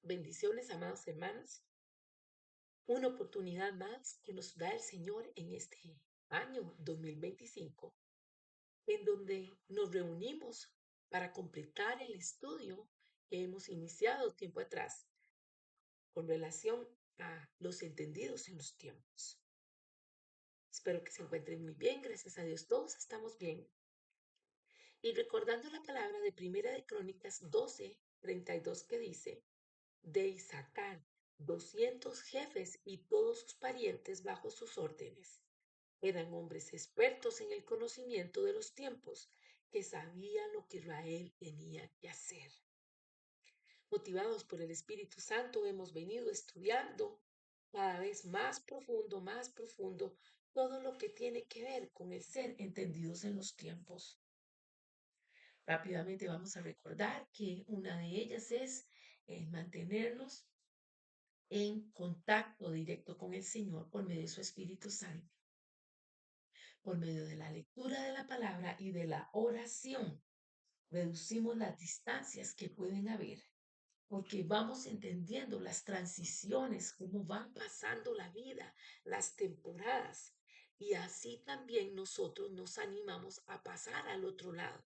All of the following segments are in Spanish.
Bendiciones, amados hermanos. Una oportunidad más que nos da el Señor en este año 2025, en donde nos reunimos para completar el estudio que hemos iniciado tiempo atrás con relación a los entendidos en los tiempos. Espero que se encuentren muy bien, gracias a Dios todos estamos bien. Y recordando la palabra de Primera de Crónicas 12:32 que dice: de Isaacar, 200 jefes y todos sus parientes bajo sus órdenes. Eran hombres expertos en el conocimiento de los tiempos, que sabían lo que Israel tenía que hacer. Motivados por el Espíritu Santo, hemos venido estudiando cada vez más profundo, todo lo que tiene que ver con el ser entendidos en los tiempos. Rápidamente vamos a recordar que una de ellas es mantenernos en contacto directo con el Señor por medio de su Espíritu Santo, por medio de la lectura de la palabra y de la oración. Reducimos las distancias que pueden haber, porque vamos entendiendo las transiciones, cómo van pasando la vida, las temporadas, y así también nosotros nos animamos a pasar al otro lado,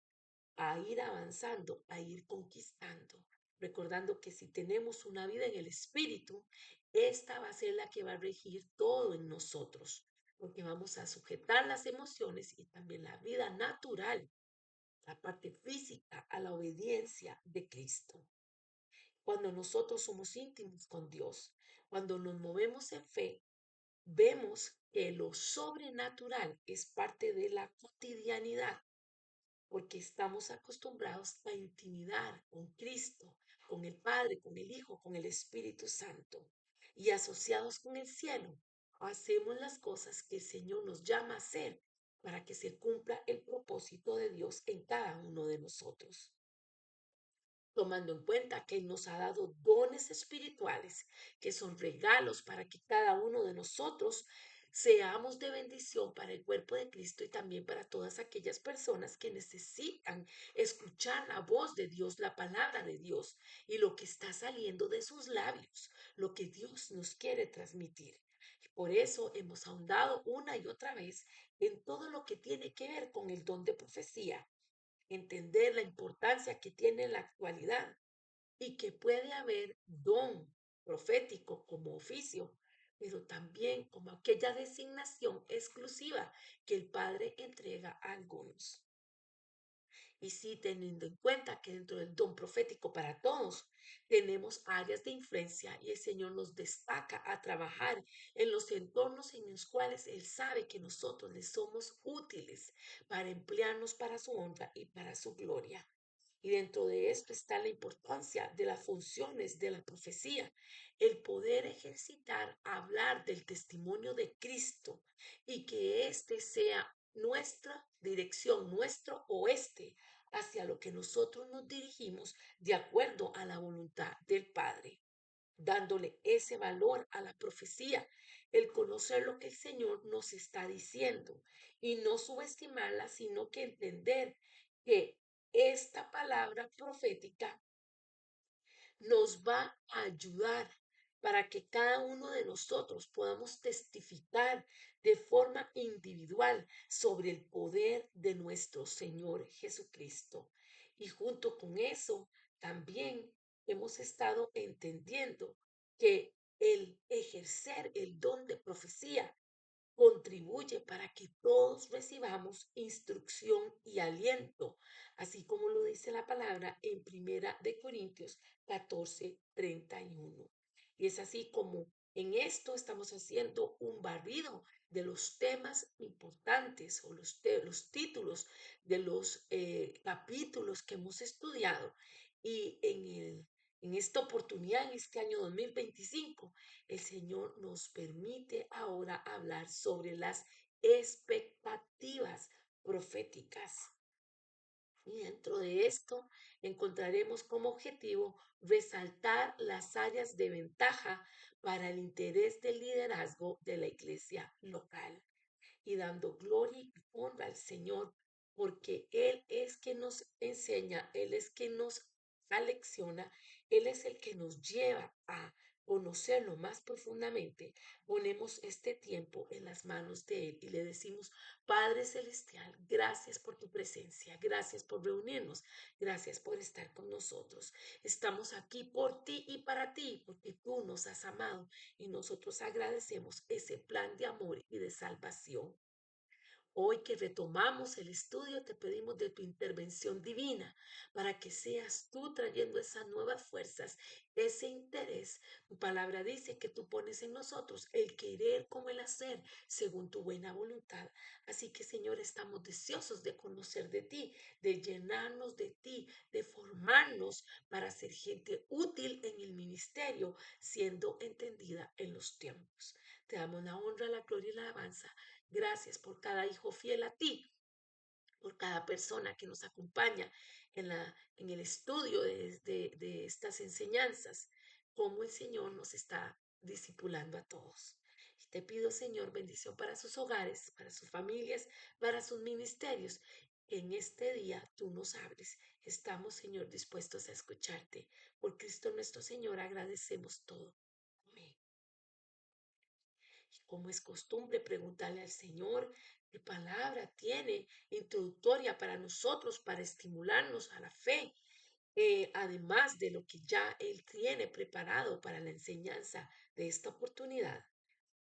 a ir avanzando, a ir conquistando, recordando que si tenemos una vida en el espíritu, esta va a ser la que va a regir todo en nosotros, porque vamos a sujetar las emociones y también la vida natural, la parte física, a la obediencia de Cristo. Cuando nosotros somos íntimos con Dios, cuando nos movemos en fe, vemos que lo sobrenatural es parte de la cotidianidad, porque estamos acostumbrados a intimidar con Cristo, con el Padre, con el Hijo, con el Espíritu Santo, y asociados con el cielo, hacemos las cosas que el Señor nos llama a hacer para que se cumpla el propósito de Dios en cada uno de nosotros, tomando en cuenta que Él nos ha dado dones espirituales, que son regalos para que cada uno de nosotros seamos de bendición para el cuerpo de Cristo y también para todas aquellas personas que necesitan escuchar la voz de Dios, la palabra de Dios y lo que está saliendo de sus labios, lo que Dios nos quiere transmitir. Y por eso hemos ahondado una y otra vez en todo lo que tiene que ver con el don de profecía, entender la importancia que tiene en la actualidad y que puede haber don profético como oficio, pero también como aquella designación exclusiva que el Padre entrega a algunos. Y sí, teniendo en cuenta que dentro del don profético para todos tenemos áreas de influencia y el Señor nos destaca a trabajar en los entornos en los cuales Él sabe que nosotros le somos útiles para emplearnos para su honra y para su gloria. Y dentro de esto está la importancia de las funciones de la profecía, el poder ejercitar, hablar del testimonio de Cristo y que éste sea nuestra dirección, nuestro oeste, hacia lo que nosotros nos dirigimos de acuerdo a la voluntad del Padre, dándole ese valor a la profecía, el conocer lo que el Señor nos está diciendo y no subestimarla, sino que entender que esta palabra profética nos va a ayudar para que cada uno de nosotros podamos testificar de forma individual sobre el poder de nuestro Señor Jesucristo. Y junto con eso, también hemos estado entendiendo que el ejercer el don de profecía contribuye para que todos recibamos instrucción y aliento, así como lo dice la palabra en Primera de Corintios 14:31. Y es así como en esto estamos haciendo un barrido de los temas importantes o los títulos de los capítulos que hemos estudiado. Y en esta oportunidad, en este año 2025, el Señor nos permite ahora hablar sobre las expectativas proféticas. Y dentro de esto encontraremos como objetivo resaltar las áreas de ventaja para el interés del liderazgo de la iglesia local y dando gloria y honra al Señor, porque Él es quien nos enseña, Él es quien nos alecciona, Él es el que nos lleva a conocerlo más profundamente. Ponemos este tiempo en las manos de Él y le decimos, Padre Celestial, gracias por tu presencia, gracias por reunirnos, gracias por estar con nosotros. Estamos aquí por ti y para ti, porque tú nos has amado y nosotros agradecemos ese plan de amor y de salvación. Hoy que retomamos el estudio, te pedimos de tu intervención divina para que seas tú trayendo esas nuevas fuerzas, ese interés. Tu palabra dice que tú pones en nosotros el querer como el hacer, según tu buena voluntad. Así que, Señor, estamos deseosos de conocer de ti, de llenarnos de ti, de formarnos para ser gente útil en el ministerio, siendo entendida en los tiempos. Te damos la honra, la gloria y la alabanza. Gracias por cada hijo fiel a ti, por cada persona que nos acompaña en el estudio de estas enseñanzas, cómo el Señor nos está discipulando a todos. Y te pido, Señor, bendición para sus hogares, para sus familias, para sus ministerios. En este día tú nos hables. Estamos, Señor, dispuestos a escucharte. Por Cristo nuestro Señor agradecemos todo. Amén. Y como es costumbre preguntarle al Señor qué palabra tiene introductoria para nosotros, para estimularnos a la fe, además de lo que ya Él tiene preparado para la enseñanza de esta oportunidad.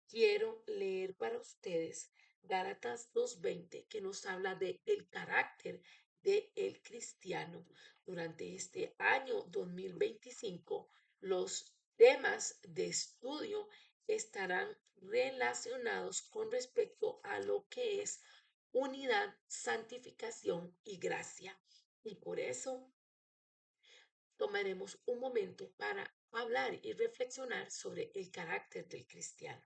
Quiero leer para ustedes Gálatas 2:20, que nos habla de el carácter de el cristiano. Durante este año 2025, los temas de estudio estarán relacionados con respecto a lo que es unidad, santificación y gracia. Y por eso tomaremos un momento para hablar y reflexionar sobre el carácter del cristiano.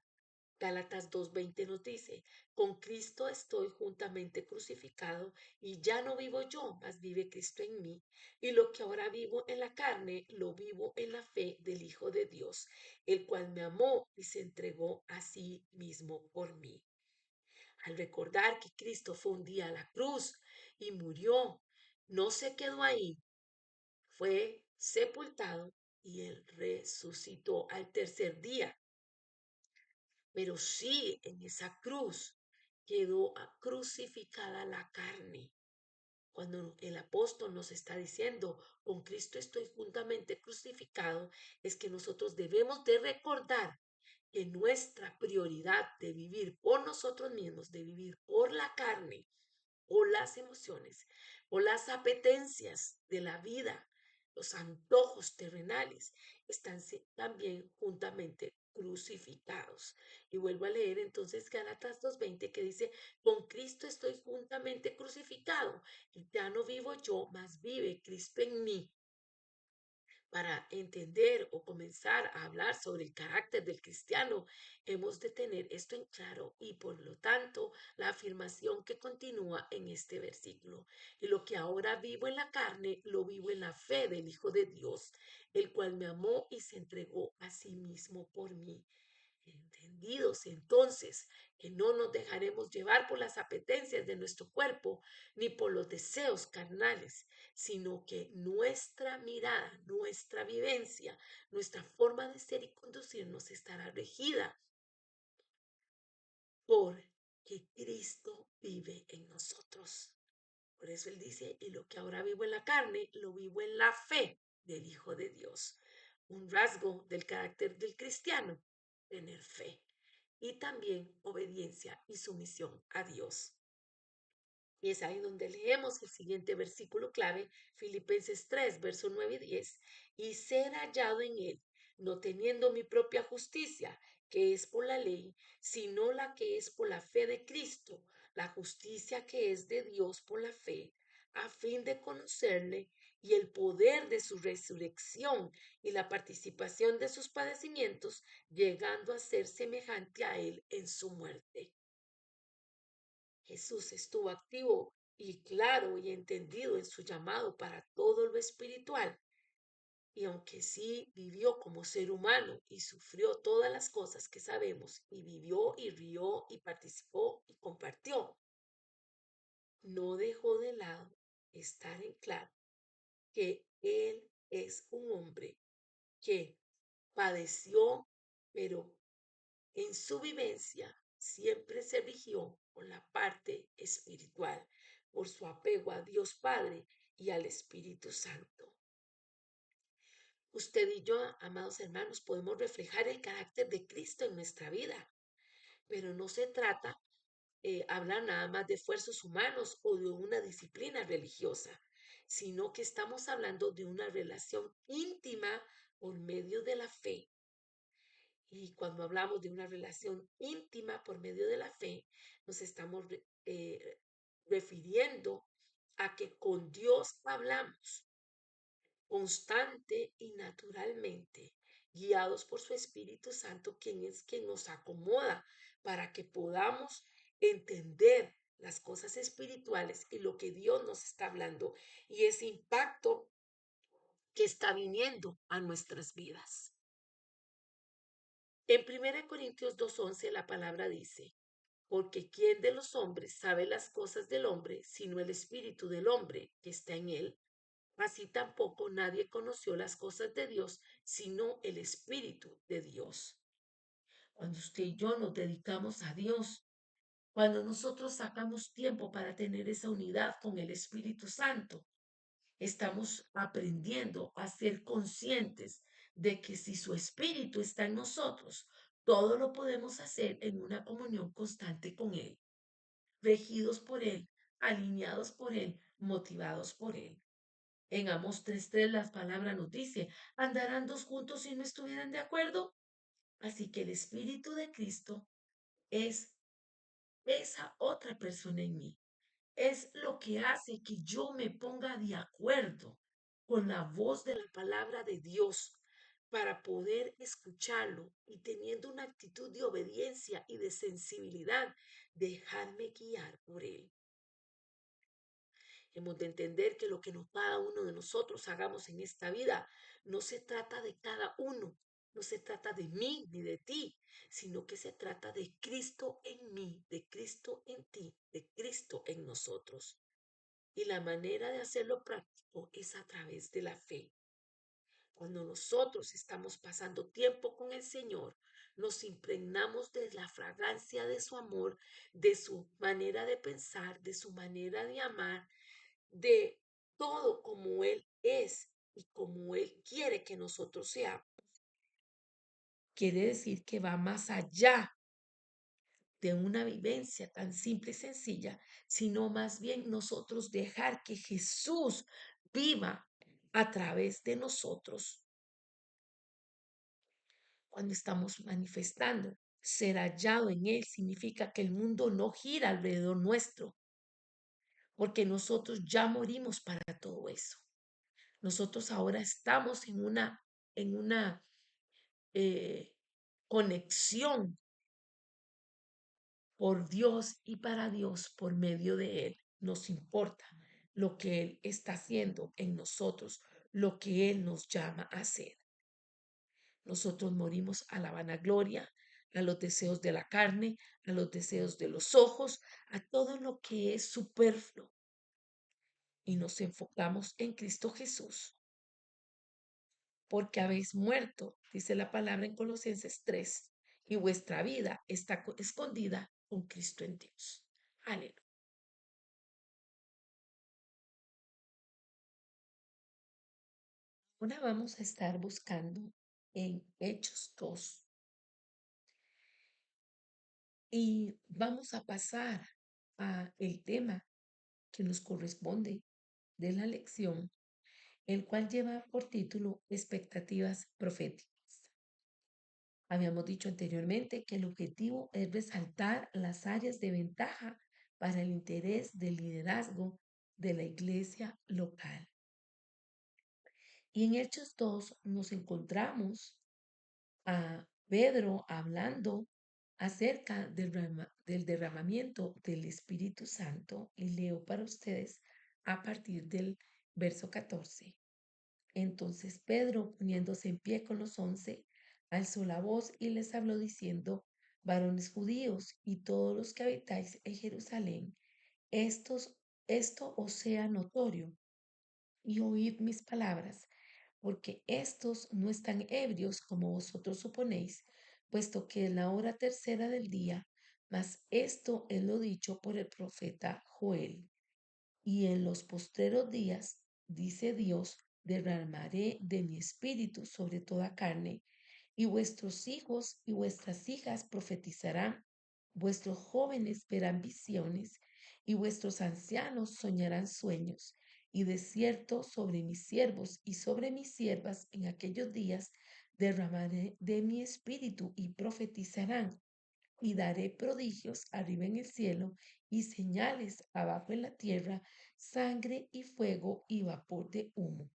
Gálatas 2:20 nos dice, con Cristo estoy juntamente crucificado y ya no vivo yo, mas vive Cristo en mí. Y lo que ahora vivo en la carne, lo vivo en la fe del Hijo de Dios, el cual me amó y se entregó a sí mismo por mí. Al recordar que Cristo fue un día a la cruz y murió, no se quedó ahí, fue sepultado y él resucitó al tercer día. Pero sí, en esa cruz quedó crucificada la carne. Cuando el apóstol nos está diciendo, con Cristo estoy juntamente crucificado, es que nosotros debemos de recordar que nuestra prioridad de vivir por nosotros mismos, de vivir por la carne, o las emociones, o las apetencias de la vida, los antojos terrenales, están también juntamente crucificados. Y vuelvo a leer entonces Gálatas 2:20 que dice, con Cristo estoy juntamente crucificado, y ya no vivo yo, mas vive Cristo en mí. Para entender o comenzar a hablar sobre el carácter del cristiano, hemos de tener esto en claro y por lo tanto la afirmación que continúa en este versículo. Y lo que ahora vivo en la carne, lo vivo en la fe del Hijo de Dios, el cual me amó y se entregó a sí mismo por mí. Entendidos entonces que no nos dejaremos llevar por las apetencias de nuestro cuerpo ni por los deseos carnales, sino que nuestra mirada, nuestra vivencia, nuestra forma de ser y conducirnos estará regida por que Cristo vive en nosotros. Por eso él dice, y lo que ahora vivo en la carne, lo vivo en la fe del Hijo de Dios. Un rasgo del carácter del cristiano, tener fe y también obediencia y sumisión a Dios. Y es ahí donde leemos el siguiente versículo clave, Filipenses 3, versos 9 y 10, y ser hallado en él, no teniendo mi propia justicia, que es por la ley, sino la que es por la fe de Cristo, la justicia que es de Dios por la fe, a fin de conocerle y el poder de su resurrección y la participación de sus padecimientos, llegando a ser semejante a él en su muerte. Jesús estuvo activo y claro y entendido en su llamado para todo lo espiritual. Y aunque sí vivió como ser humano y sufrió todas las cosas que sabemos, y vivió y rió y participó y compartió, no dejó de lado estar en claro que Él es un hombre que padeció, pero en su vivencia siempre se rigió por la parte espiritual, por su apego a Dios Padre y al Espíritu Santo. Usted y yo, amados hermanos, podemos reflejar el carácter de Cristo en nuestra vida, pero no se trata hablar nada más de esfuerzos humanos o de una disciplina religiosa, sino que estamos hablando de una relación íntima por medio de la fe. Y cuando hablamos de una relación íntima por medio de la fe, nos estamos refiriendo a que con Dios hablamos constante y naturalmente, guiados por su Espíritu Santo, quien es quien nos acomoda para que podamos entender las cosas espirituales y lo que Dios nos está hablando y ese impacto que está viniendo a nuestras vidas. En 1 Corintios 2:11 la palabra dice, porque ¿quién de los hombres sabe las cosas del hombre sino el espíritu del hombre que está en él? Así tampoco nadie conoció las cosas de Dios, sino el Espíritu de Dios. Cuando usted y yo nos dedicamos a Dios, cuando nosotros sacamos tiempo para tener esa unidad con el Espíritu Santo, estamos aprendiendo a ser conscientes de que si su Espíritu está en nosotros, todo lo podemos hacer en una comunión constante con Él, regidos por Él, alineados por Él, motivados por Él. En Amós 3:3 las palabras nos dice, ¿andarán dos juntos si no estuvieran de acuerdo? Así que el Espíritu de Cristo es esa otra persona en mí. Es lo que hace que yo me ponga de acuerdo con la voz de la palabra de Dios para poder escucharlo y teniendo una actitud de obediencia y de sensibilidad, dejarme guiar por él. Hemos de entender que lo que cada uno de nosotros hagamos en esta vida no se trata de cada uno, no se trata de mí ni de ti, sino que se trata de Cristo en mí, de Cristo en ti, de Cristo en nosotros. Y la manera de hacerlo práctico es a través de la fe. Cuando nosotros estamos pasando tiempo con el Señor, nos impregnamos de la fragancia de su amor, de su manera de pensar, de su manera de amar, de todo como Él es y como Él quiere que nosotros seamos. Quiere decir que va más allá de una vivencia tan simple y sencilla, sino más bien nosotros dejar que Jesús viva a través de nosotros cuando estamos manifestando. Ser hallado en Él significa que el mundo no gira alrededor nuestro, porque nosotros ya morimos para todo eso. Nosotros ahora estamos en una eh, conexión por Dios y para Dios por medio de Él. Nos importa lo que Él está haciendo en nosotros, lo que Él nos llama a hacer. Nosotros morimos a la vanagloria, a los deseos de la carne, a los deseos de los ojos, a todo lo que es superfluo y nos enfocamos en Cristo Jesús, porque habéis muerto, dice la palabra en Colosenses 3, y vuestra vida está escondida con Cristo en Dios. Aleluya. Ahora vamos a estar buscando en Hechos 2 y vamos a pasar a el tema que nos corresponde de la lección, el cual lleva por título Expectativas proféticas. Habíamos dicho anteriormente que el objetivo es resaltar las áreas de ventaja para el interés del liderazgo de la iglesia local. Y en Hechos 2 nos encontramos a Pedro hablando acerca del derramamiento del Espíritu Santo y leo para ustedes a partir del verso 14. Entonces Pedro, poniéndose en pie con los 11, alzó la voz y les habló diciendo, varones judíos y todos los que habitáis en Jerusalén, esto os sea notorio y oíd mis palabras. porque estos no están ebrios como vosotros suponéis, puesto que es la hora tercera del día, mas esto es lo dicho por el profeta Joel. Y en los postreros días, dice Dios, derramaré de mi espíritu sobre toda carne, y vuestros hijos y vuestras hijas profetizarán, vuestros jóvenes verán visiones, y vuestros ancianos soñarán sueños. Y de cierto sobre mis siervos y sobre mis siervas en aquellos días derramaré de mi espíritu y profetizarán y daré prodigios arriba en el cielo y señales abajo en la tierra, sangre y fuego y vapor de humo.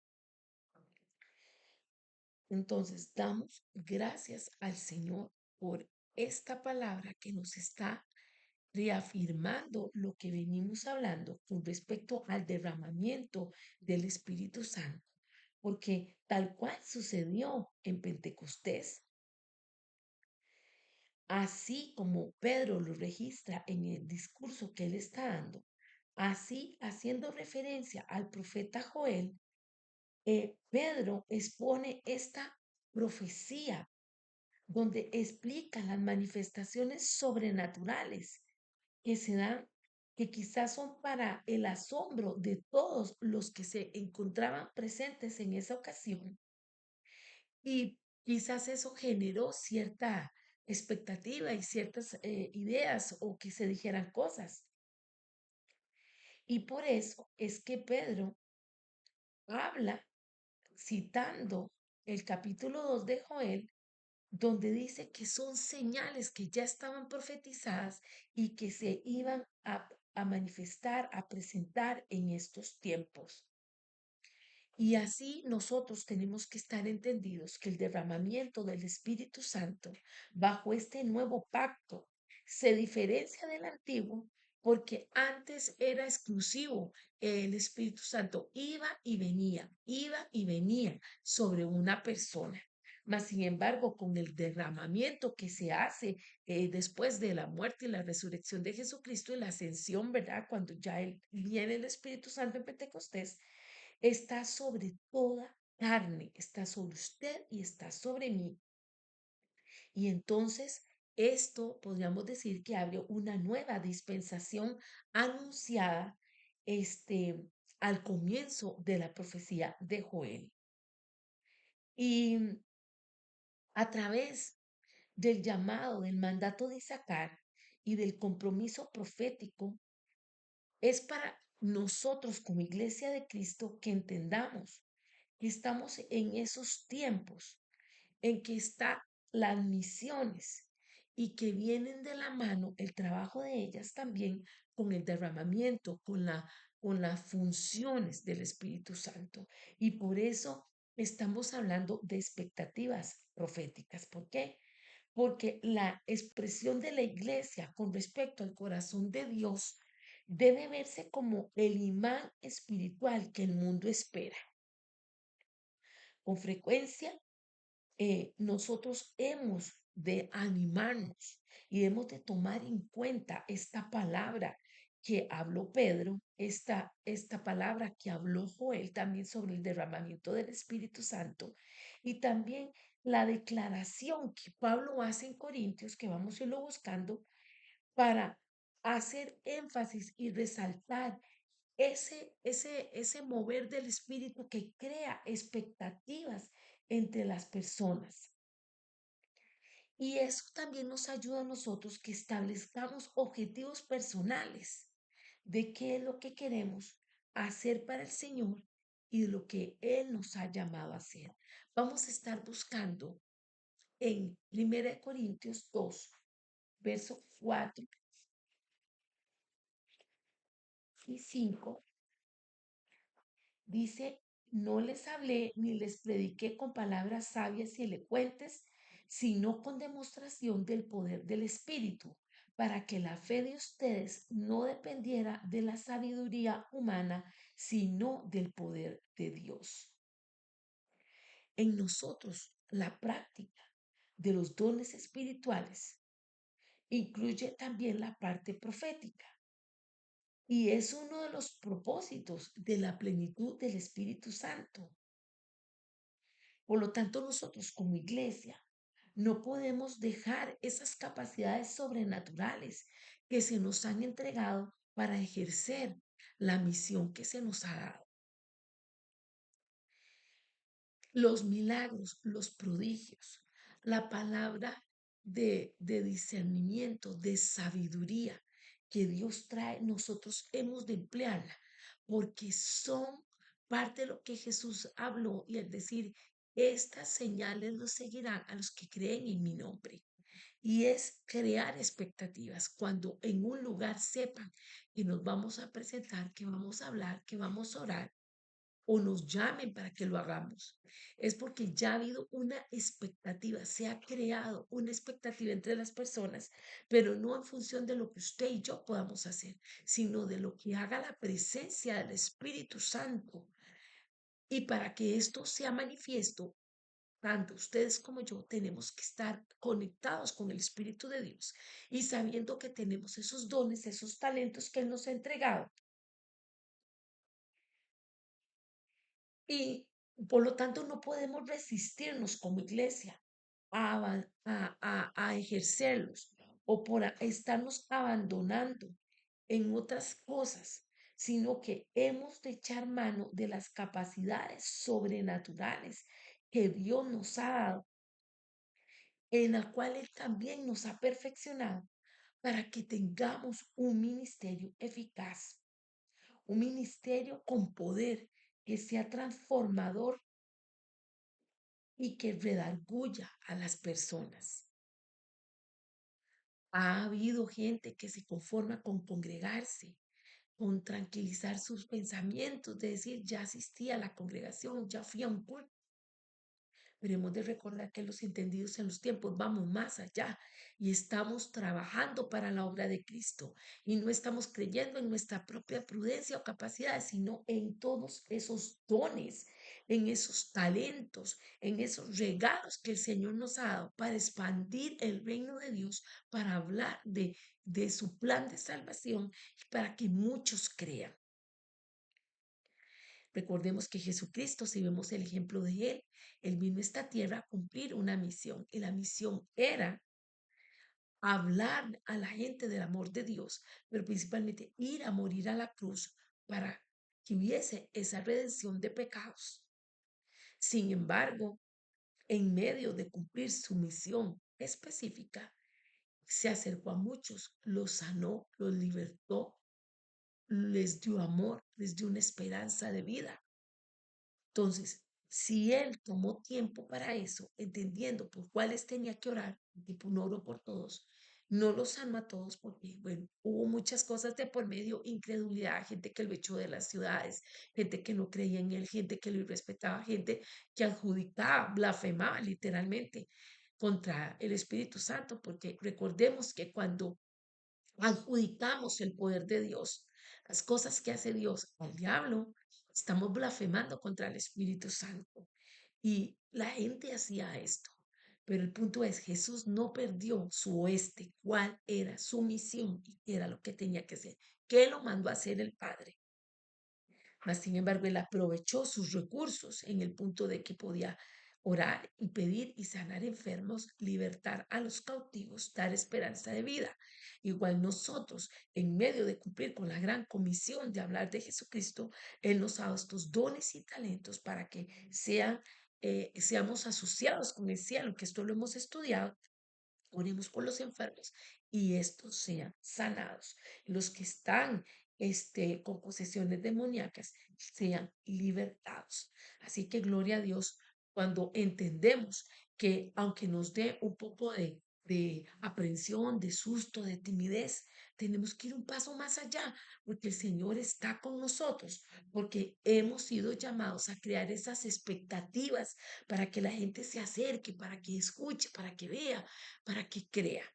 Entonces damos gracias al Señor por esta palabra que nos está reafirmando lo que venimos hablando con respecto al derramamiento del Espíritu Santo, porque tal cual sucedió en Pentecostés, así como Pedro lo registra en el discurso que él está dando, así haciendo referencia al profeta Joel, Pedro expone esta profecía donde explica las manifestaciones sobrenaturales que se dan, que quizás son para el asombro de todos los que se encontraban presentes en esa ocasión. Y quizás eso generó cierta expectativa y ciertas ideas o que se dijeran cosas. Y por eso es que Pedro habla citando el capítulo 2 de Joel, donde dice que son señales que ya estaban profetizadas y que se iban a manifestar, a presentar en estos tiempos. Y así nosotros tenemos que estar entendidos que el derramamiento del Espíritu Santo bajo este nuevo pacto se diferencia del antiguo porque antes era exclusivo. El Espíritu Santo iba y venía sobre una persona. Mas, sin embargo, con el derramamiento que se hace después de la muerte y la resurrección de Jesucristo y la ascensión, ¿verdad? Cuando ya viene el Espíritu Santo en Pentecostés, está sobre toda carne, está sobre usted y está sobre mí. Y entonces esto podríamos decir que abre una nueva dispensación anunciada al comienzo de la profecía de Joel. Y a través del llamado, del mandato de Isaacar y del compromiso profético, es para nosotros como iglesia de Cristo que entendamos que estamos en esos tiempos en que están las misiones y que vienen de la mano el trabajo de ellas también con el derramamiento, con las funciones del Espíritu Santo. Y por eso estamos hablando de expectativas proféticas. ¿Por qué? Porque la expresión de la iglesia con respecto al corazón de Dios debe verse como el imán espiritual que el mundo espera. Con frecuencia nosotros hemos de animarnos y hemos de tomar en cuenta esta palabra que habló Pedro, esta palabra que habló Joel también sobre el derramamiento del Espíritu Santo y también la declaración que Pablo hace en Corintios, que vamos a irlo buscando, para hacer énfasis y resaltar ese mover del espíritu que crea expectativas entre las personas. Y eso también nos ayuda a nosotros que establezcamos objetivos personales de qué es lo que queremos hacer para el Señor y lo que Él nos ha llamado a hacer. Vamos a estar buscando en 1 Corintios 2, versos 4 y 5. Dice, no les hablé ni les prediqué con palabras sabias y elocuentes, sino con demostración del poder del Espíritu, para que la fe de ustedes no dependiera de la sabiduría humana, sino del poder de Dios. En nosotros, la práctica de los dones espirituales incluye también la parte profética. Y es uno de los propósitos de la plenitud del Espíritu Santo. Por lo tanto, nosotros como iglesia no podemos dejar esas capacidades sobrenaturales que se nos han entregado para ejercer la misión que se nos ha dado. Los milagros, los prodigios, la palabra de discernimiento, de sabiduría que Dios trae, nosotros hemos de emplearla porque son parte de lo que Jesús habló y es decir, estas señales nos seguirán a los que creen en mi nombre. Y es crear expectativas cuando en un lugar sepan que nos vamos a presentar, que vamos a hablar, que vamos a orar o nos llamen para que lo hagamos, es porque ya ha habido una expectativa, se ha creado una expectativa entre las personas, pero no en función de lo que usted y yo podamos hacer, sino de lo que haga la presencia del Espíritu Santo. Y para que esto sea manifiesto, tanto ustedes como yo tenemos que estar conectados con el Espíritu de Dios y sabiendo que tenemos esos dones, esos talentos que Él nos ha entregado. Y por lo tanto no podemos resistirnos como iglesia a ejercerlos o por estarnos abandonando en otras cosas, sino que hemos de echar mano de las capacidades sobrenaturales que Dios nos ha dado, en la cual Él también nos ha perfeccionado para que tengamos un ministerio eficaz, un ministerio con poder que sea transformador y que redarguya a las personas. Ha habido gente que se conforma con congregarse, con tranquilizar sus pensamientos, de decir, ya asistí a la congregación, ya fui a un culto. Pero hemos de recordar que los entendidos en los tiempos vamos más allá y estamos trabajando para la obra de Cristo y no estamos creyendo en nuestra propia prudencia o capacidad, sino en todos esos dones, en esos talentos, en esos regalos que el Señor nos ha dado para expandir el reino de Dios, para hablar de su plan de salvación y para que muchos crean. Recordemos que Jesucristo, si vemos el ejemplo de Él vino a esta tierra a cumplir una misión y la misión era hablar a la gente del amor de Dios, pero principalmente ir a morir a la cruz para que hubiese esa redención de pecados. Sin embargo, en medio de cumplir su misión específica, se acercó a muchos, los sanó, los libertó, les dio amor, les dio una esperanza de vida. Entonces, si él tomó tiempo para eso, entendiendo por cuáles tenía que orar, tipo no oró por todos, no los sanó a todos porque, bueno, hubo muchas cosas de por medio, incredulidad, gente que lo echó de las ciudades, gente que no creía en él, gente que lo irrespetaba, gente que adjudicaba, blasfemaba literalmente contra el Espíritu Santo, porque recordemos que cuando adjudicamos el poder de Dios, las cosas que hace Dios al diablo, estamos blasfemando contra el Espíritu Santo. Y la gente hacía esto. Pero el punto es, Jesús no perdió su oeste, cuál era su misión y qué era lo que tenía que hacer. ¿Qué lo mandó a hacer el Padre? Mas, sin embargo, él aprovechó sus recursos en el punto de que podía orar y pedir y sanar enfermos, libertar a los cautivos, dar esperanza de vida. Igual nosotros, en medio de cumplir con la gran comisión de hablar de Jesucristo, Él nos ha dado estos dones y talentos para que seamos asociados con el cielo, que esto lo hemos estudiado. Oremos por los enfermos y estos sean sanados. Los que están con posesiones demoníacas sean libertados. Así que gloria a Dios cuando entendemos que aunque nos dé un poco de aprensión, de susto, de timidez, tenemos que ir un paso más allá, porque el Señor está con nosotros, porque hemos sido llamados a crear esas expectativas para que la gente se acerque, para que escuche, para que vea, para que crea.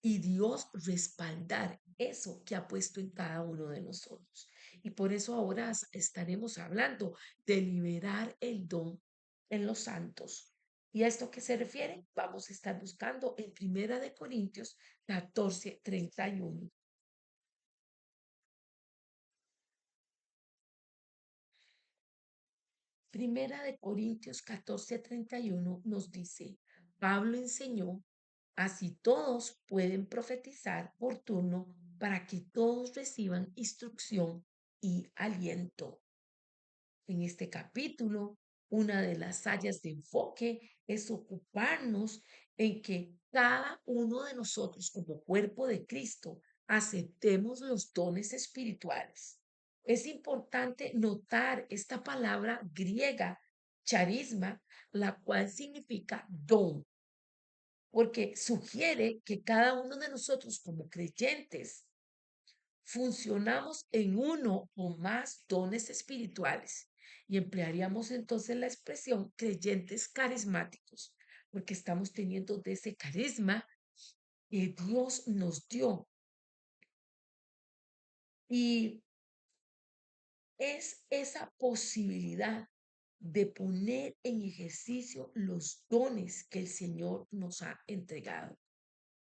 Y Dios respaldar eso que ha puesto en cada uno de nosotros. Y por eso ahora estaremos hablando de liberar el don en los santos. ¿Y a esto qué se refiere? Vamos a estar buscando en Primera de Corintios 14:31. Primera de Corintios 14:31 nos dice, Pablo enseñó, así todos pueden profetizar por turno para que todos reciban instrucción y aliento. En este capítulo, una de las áreas de enfoque es ocuparnos en que cada uno de nosotros como cuerpo de Cristo aceptemos los dones espirituales. Es importante notar esta palabra griega, charisma, la cual significa don, porque sugiere que cada uno de nosotros como creyentes funcionamos en uno o más dones espirituales y emplearíamos entonces la expresión creyentes carismáticos, porque estamos teniendo de ese carisma que Dios nos dio. Y es esa posibilidad de poner en ejercicio los dones que el Señor nos ha entregado.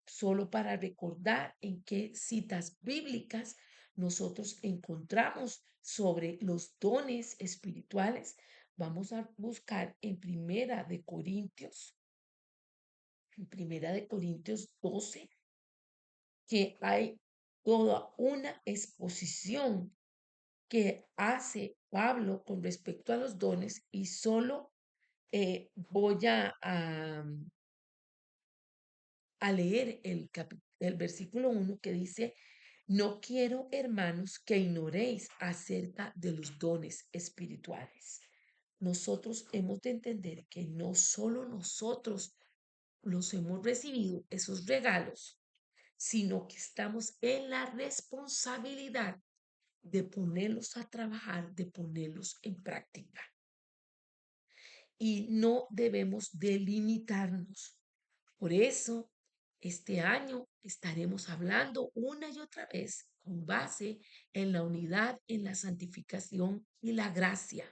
Solo para recordar en qué citas bíblicas nosotros encontramos sobre los dones espirituales, vamos a buscar en Primera de Corintios 12, que hay toda una exposición que hace Pablo con respecto a los dones y solo voy a leer el versículo 1 que dice, no quiero, hermanos, que ignoréis acerca de los dones espirituales. Nosotros hemos de entender que no solo nosotros los hemos recibido, esos regalos, sino que estamos en la responsabilidad de ponerlos a trabajar, de ponerlos en práctica. Y no debemos delimitarnos. Por eso, este año estaremos hablando una y otra vez con base en la unidad, en la santificación y la gracia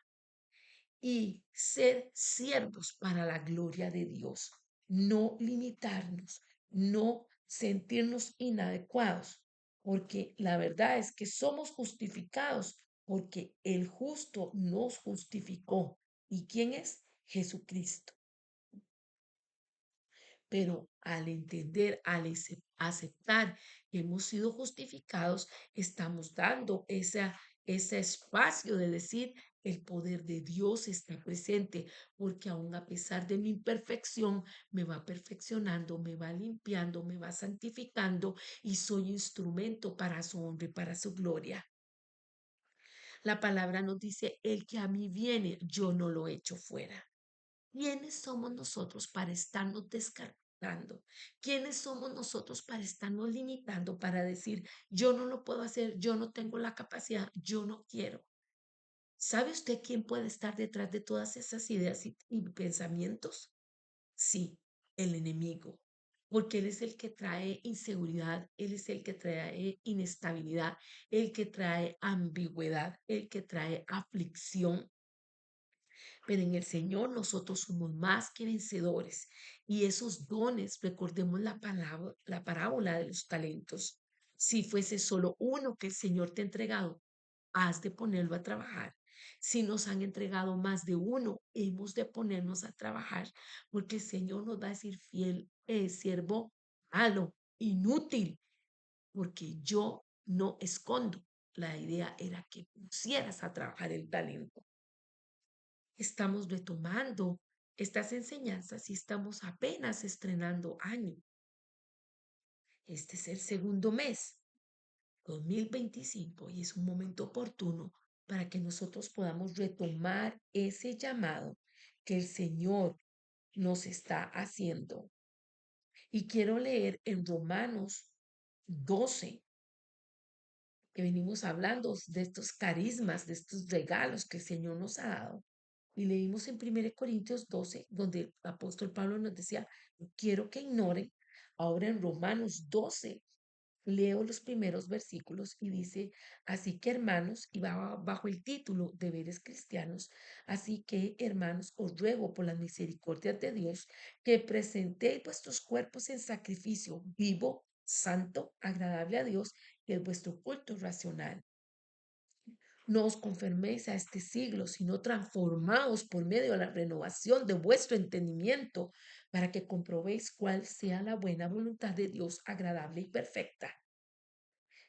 y ser siervos para la gloria de Dios, no limitarnos, no sentirnos inadecuados, porque la verdad es que somos justificados porque el justo nos justificó. ¿Y quién es? Jesucristo. Pero al entender, aceptar que hemos sido justificados, estamos dando ese espacio de decir, el poder de Dios está presente, porque aún a pesar de mi imperfección, me va perfeccionando, me va limpiando, me va santificando y soy instrumento para su honra y para su gloria. La palabra nos dice, el que a mí viene, yo no lo echo fuera. ¿Quiénes somos nosotros para estarnos descartando? ¿Quiénes somos nosotros para estarnos limitando, para decir, yo no lo puedo hacer, yo no tengo la capacidad, yo no quiero? ¿Sabe usted quién puede estar detrás de todas esas ideas y pensamientos? Sí, el enemigo, porque él es el que trae inseguridad, él es el que trae inestabilidad, el que trae ambigüedad, el que trae aflicción, pero en el Señor nosotros somos más que vencedores. Y esos dones, recordemos la parábola de los talentos. Si fuese solo uno que el Señor te ha entregado, has de ponerlo a trabajar. Si nos han entregado más de uno, hemos de ponernos a trabajar, porque el Señor nos va a decir fiel, siervo malo, inútil, porque yo no escondo. La idea era que pusieras a trabajar el talento. Estamos retomando estas enseñanzas y estamos apenas estrenando año. Este es el segundo mes, 2025, y es un momento oportuno para que nosotros podamos retomar ese llamado que el Señor nos está haciendo. Y quiero leer en Romanos 12, que venimos hablando de estos carismas, de estos regalos que el Señor nos ha dado. Y leímos en 1 Corintios 12, donde el apóstol Pablo nos decía, no quiero que ignoren. Ahora en Romanos 12, leo los primeros versículos y dice, así que hermanos, y va bajo el título Deberes Cristianos, así que hermanos, os ruego por las misericordias de Dios que presentéis vuestros cuerpos en sacrificio vivo, santo, agradable a Dios, que es vuestro culto racional. No os conforméis a este siglo, sino transformaos por medio de la renovación de vuestro entendimiento, para que comprobéis cuál sea la buena voluntad de Dios, agradable y perfecta.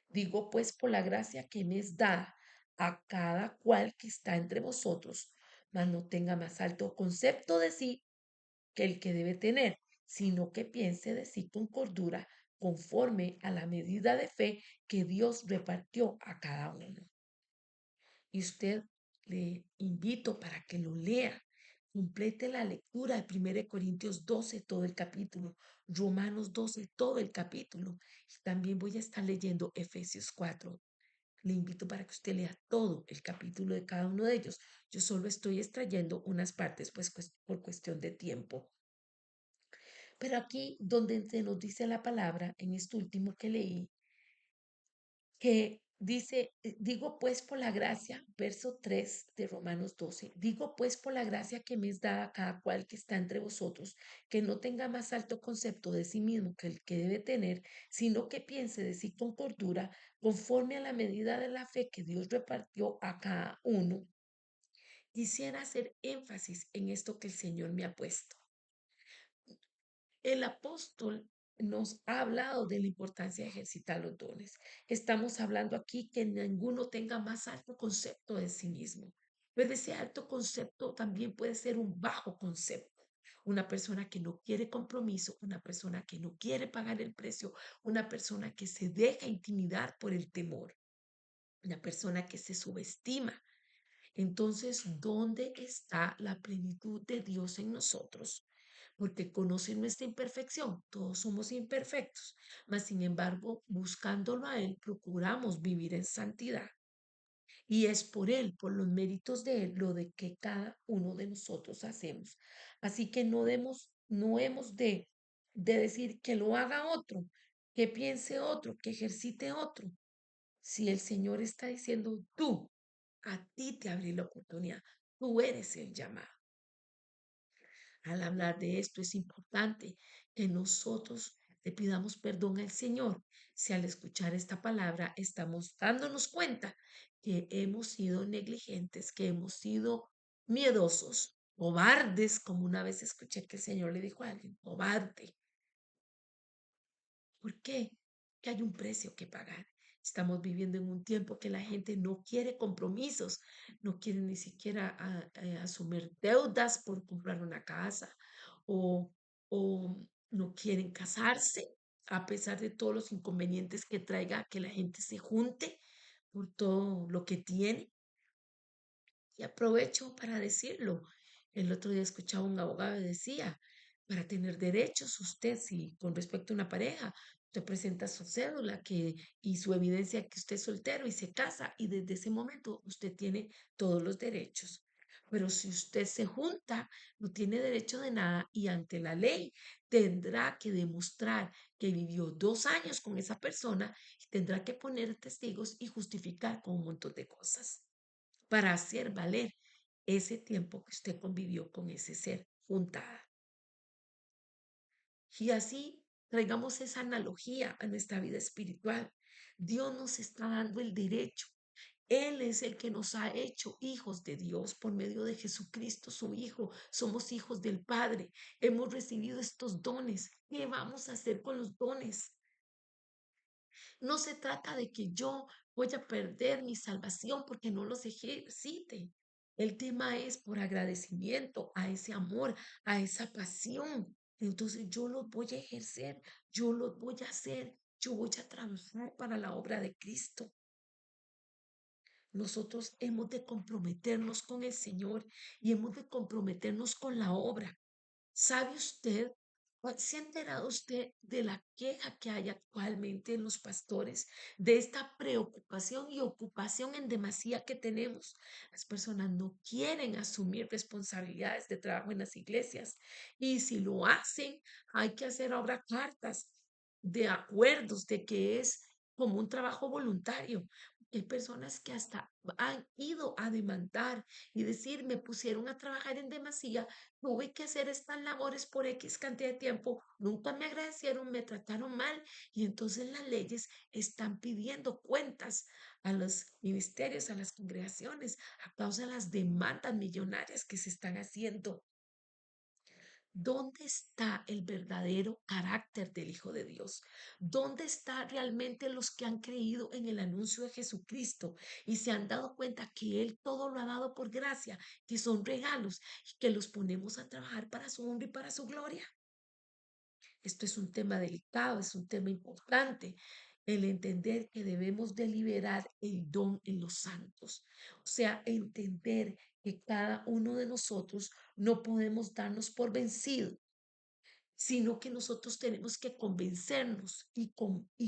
Digo pues por la gracia que me es dada a cada cual que está entre vosotros, mas no tenga más alto concepto de sí que el que debe tener, sino que piense de sí con cordura, conforme a la medida de fe que Dios repartió a cada uno. Y usted le invito para que lo lea. Complete la lectura de 1 Corintios 12 todo el capítulo, Romanos 12 todo el capítulo. También voy a estar leyendo Efesios 4. Le invito para que usted lea todo el capítulo de cada uno de ellos. Yo solo estoy extrayendo unas partes, pues por cuestión de tiempo. Pero aquí donde se nos dice la palabra, en este último que leí, que dice, digo pues por la gracia, verso 3 de Romanos 12, digo pues por la gracia que me es dada a cada cual que está entre vosotros, que no tenga más alto concepto de sí mismo que el que debe tener, sino que piense de sí con cordura, conforme a la medida de la fe que Dios repartió a cada uno. Quisiera hacer énfasis en esto que el Señor me ha puesto. El apóstol nos ha hablado de la importancia de ejercitar los dones. Estamos hablando aquí que ninguno tenga más alto concepto de sí mismo. Pero ese alto concepto también puede ser un bajo concepto. Una persona que no quiere compromiso, una persona que no quiere pagar el precio, una persona que se deja intimidar por el temor, una persona que se subestima. Entonces, ¿dónde está la plenitud de Dios en nosotros? Porque conoce nuestra imperfección, todos somos imperfectos, mas sin embargo, buscándolo a Él, procuramos vivir en santidad. Y es por Él, por los méritos de Él, lo de que cada uno de nosotros hacemos. Así que no hemos de decir que lo haga otro, que piense otro, que ejercite otro. Si el Señor está diciendo, tú, a ti te abrí la oportunidad, tú eres el llamado. Al hablar de esto es importante que nosotros le pidamos perdón al Señor si al escuchar esta palabra estamos dándonos cuenta que hemos sido negligentes, que hemos sido miedosos, cobardes, como una vez escuché que el Señor le dijo a alguien, cobarde. ¿Por qué? Que hay un precio que pagar. Estamos viviendo en un tiempo que la gente no quiere compromisos, no quiere ni siquiera asumir deudas por comprar una casa o, o no quieren casarse a pesar de todos los inconvenientes que traiga que la gente se junte por todo lo que tiene. Y aprovecho para decirlo. El otro día escuchaba un abogado y decía, para tener derechos, usted, si con respecto a una pareja, usted presenta su cédula y su evidencia que usted es soltero y se casa, y desde ese momento usted tiene todos los derechos. Pero si usted se junta, no tiene derecho de nada y ante la ley tendrá que demostrar que vivió 2 años con esa persona y tendrá que poner testigos y justificar con un montón de cosas para hacer valer ese tiempo que usted convivió con ese ser juntada. Y así traigamos esa analogía a nuestra vida espiritual. Dios nos está dando el derecho. Él es el que nos ha hecho hijos de Dios por medio de Jesucristo, su Hijo. Somos hijos del Padre. Hemos recibido estos dones. ¿Qué vamos a hacer con los dones? No se trata de que yo voy a perder mi salvación porque no los ejercite. El tema es por agradecimiento a ese amor, a esa pasión. Entonces yo los voy a ejercer, yo los voy a hacer, yo voy a trabajar para la obra de Cristo. Nosotros hemos de comprometernos con el Señor y hemos de comprometernos con la obra. ¿Sabe usted? ¿Se ha enterado usted de la queja que hay actualmente en los pastores, de esta preocupación y ocupación en demasía que tenemos? Las personas no quieren asumir responsabilidades de trabajo en las iglesias y si lo hacen, hay que hacer ahora cartas de acuerdos de que es como un trabajo voluntario. Hay personas que hasta han ido a demandar y decir, me pusieron a trabajar en demasía, tuve que hacer estas labores por X cantidad de tiempo, nunca me agradecieron, me trataron mal y entonces las leyes están pidiendo cuentas a los ministerios, a las congregaciones, a causa de las demandas millonarias que se están haciendo. ¿Dónde está el verdadero carácter del Hijo de Dios? ¿Dónde están realmente los que han creído en el anuncio de Jesucristo y se han dado cuenta que Él todo lo ha dado por gracia, que son regalos y que los ponemos a trabajar para su honra y para su gloria? Esto es un tema delicado, es un tema importante, el entender que debemos deliberar el don en los santos, o sea, entender que cada uno de nosotros no podemos darnos por vencido, sino que nosotros tenemos que convencernos y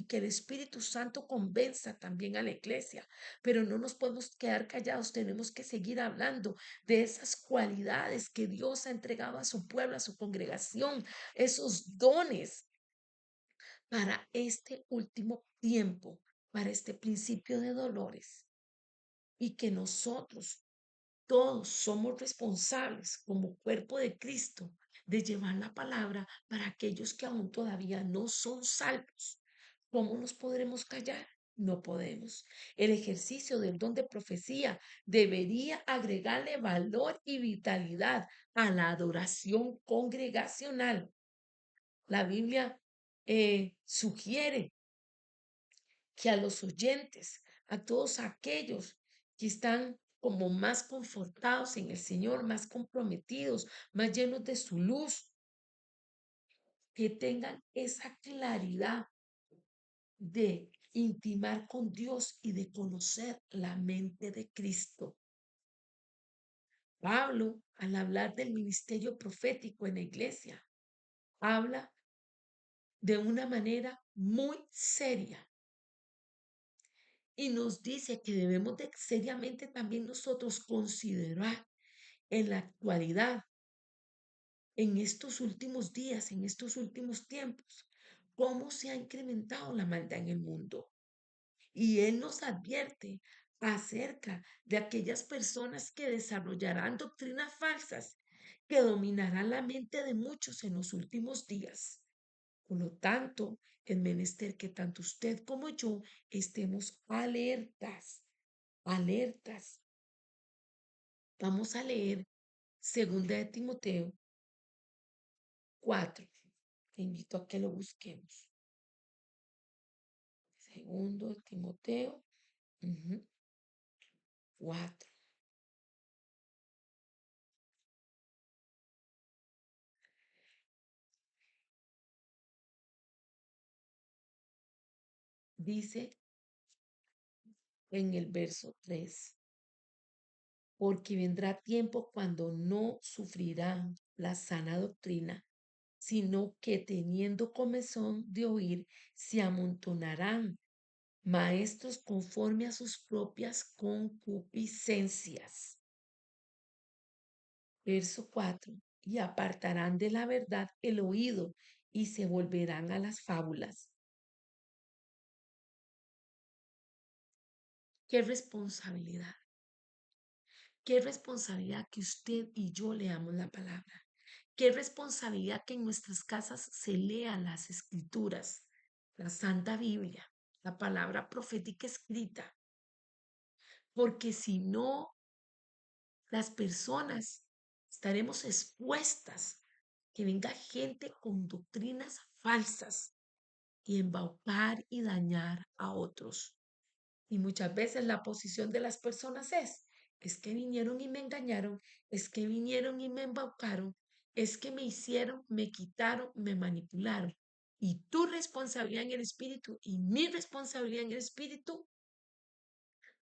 que el Espíritu Santo convenza también a la iglesia, pero no nos podemos quedar callados, tenemos que seguir hablando de esas cualidades que Dios ha entregado a su pueblo, a su congregación, esos dones para este último tiempo, para este principio de dolores, y que nosotros todos somos responsables como cuerpo de Cristo de llevar la palabra para aquellos que aún todavía no son salvos. ¿Cómo nos podremos callar? No podemos. El ejercicio del don de profecía debería agregarle valor y vitalidad a la adoración congregacional. La Biblia sugiere que a los oyentes, a todos aquellos que están como más confortados en el Señor, más comprometidos, más llenos de su luz, que tengan esa claridad de intimar con Dios y de conocer la mente de Cristo. Pablo, al hablar del ministerio profético en la iglesia, habla de una manera muy seria y nos dice que debemos de seriamente también nosotros considerar en la actualidad, en estos últimos días, en estos últimos tiempos, cómo se ha incrementado la maldad en el mundo. Y Él nos advierte acerca de aquellas personas que desarrollarán doctrinas falsas que dominarán la mente de muchos en los últimos días. Por lo tanto, es menester que tanto usted como yo estemos alertas, alertas. Vamos a leer Segunda de Timoteo 4. Te invito a que lo busquemos. Segundo de Timoteo 4. Dice en el verso 3, porque vendrá tiempo cuando no sufrirán la sana doctrina, sino que teniendo comezón de oír, se amontonarán maestros conforme a sus propias concupiscencias. Verso 4. Y apartarán de la verdad el oído y se volverán a las fábulas. Qué responsabilidad. Qué responsabilidad que usted y yo leamos la palabra. Qué responsabilidad que en nuestras casas se lean las escrituras, la Santa Biblia, la palabra profética escrita. Porque si no, las personas estaremos expuestas que venga gente con doctrinas falsas y embaucar y dañar a otros. Y muchas veces la posición de las personas es que vinieron y me engañaron, es que vinieron y me embaucaron, es que me hicieron, me quitaron, me manipularon. Y tu responsabilidad en el espíritu y mi responsabilidad en el espíritu,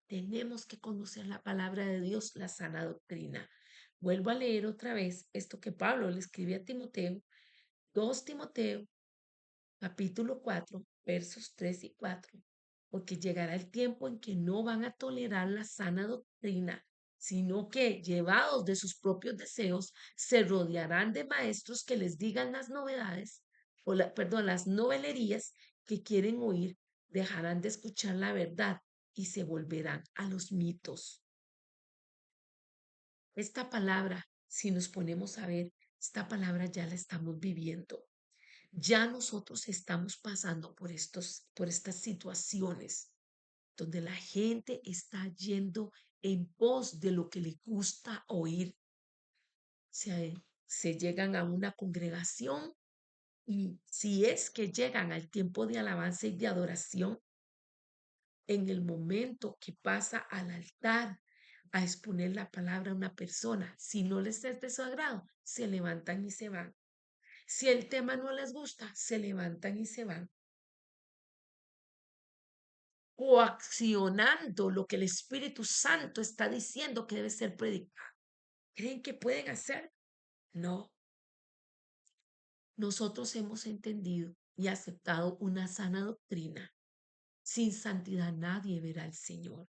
tenemos que conocer la palabra de Dios, la sana doctrina. Vuelvo a leer otra vez esto que Pablo le escribe a Timoteo, 2 Timoteo capítulo 4, versos 3 y 4, porque llegará el tiempo en que no van a tolerar la sana doctrina, sino que, llevados de sus propios deseos, se rodearán de maestros que les digan las novedades, perdón, las novelerías que quieren oír, dejarán de escuchar la verdad y se volverán a los mitos. Esta palabra, si nos ponemos a ver, esta palabra ya la estamos viviendo. Ya nosotros estamos pasando por estas situaciones donde la gente está yendo en pos de lo que le gusta oír. Se llegan a una congregación y si es que llegan al tiempo de alabanza y de adoración, en el momento que pasa al altar a exponer la palabra a una persona, si no les es de su agrado, se levantan y se van. Si el tema no les gusta, se levantan y se van, coaccionando lo que el Espíritu Santo está diciendo que debe ser predicado. ¿Creen que pueden hacer? No. Nosotros hemos entendido y aceptado una sana doctrina. Sin santidad nadie verá al Señor.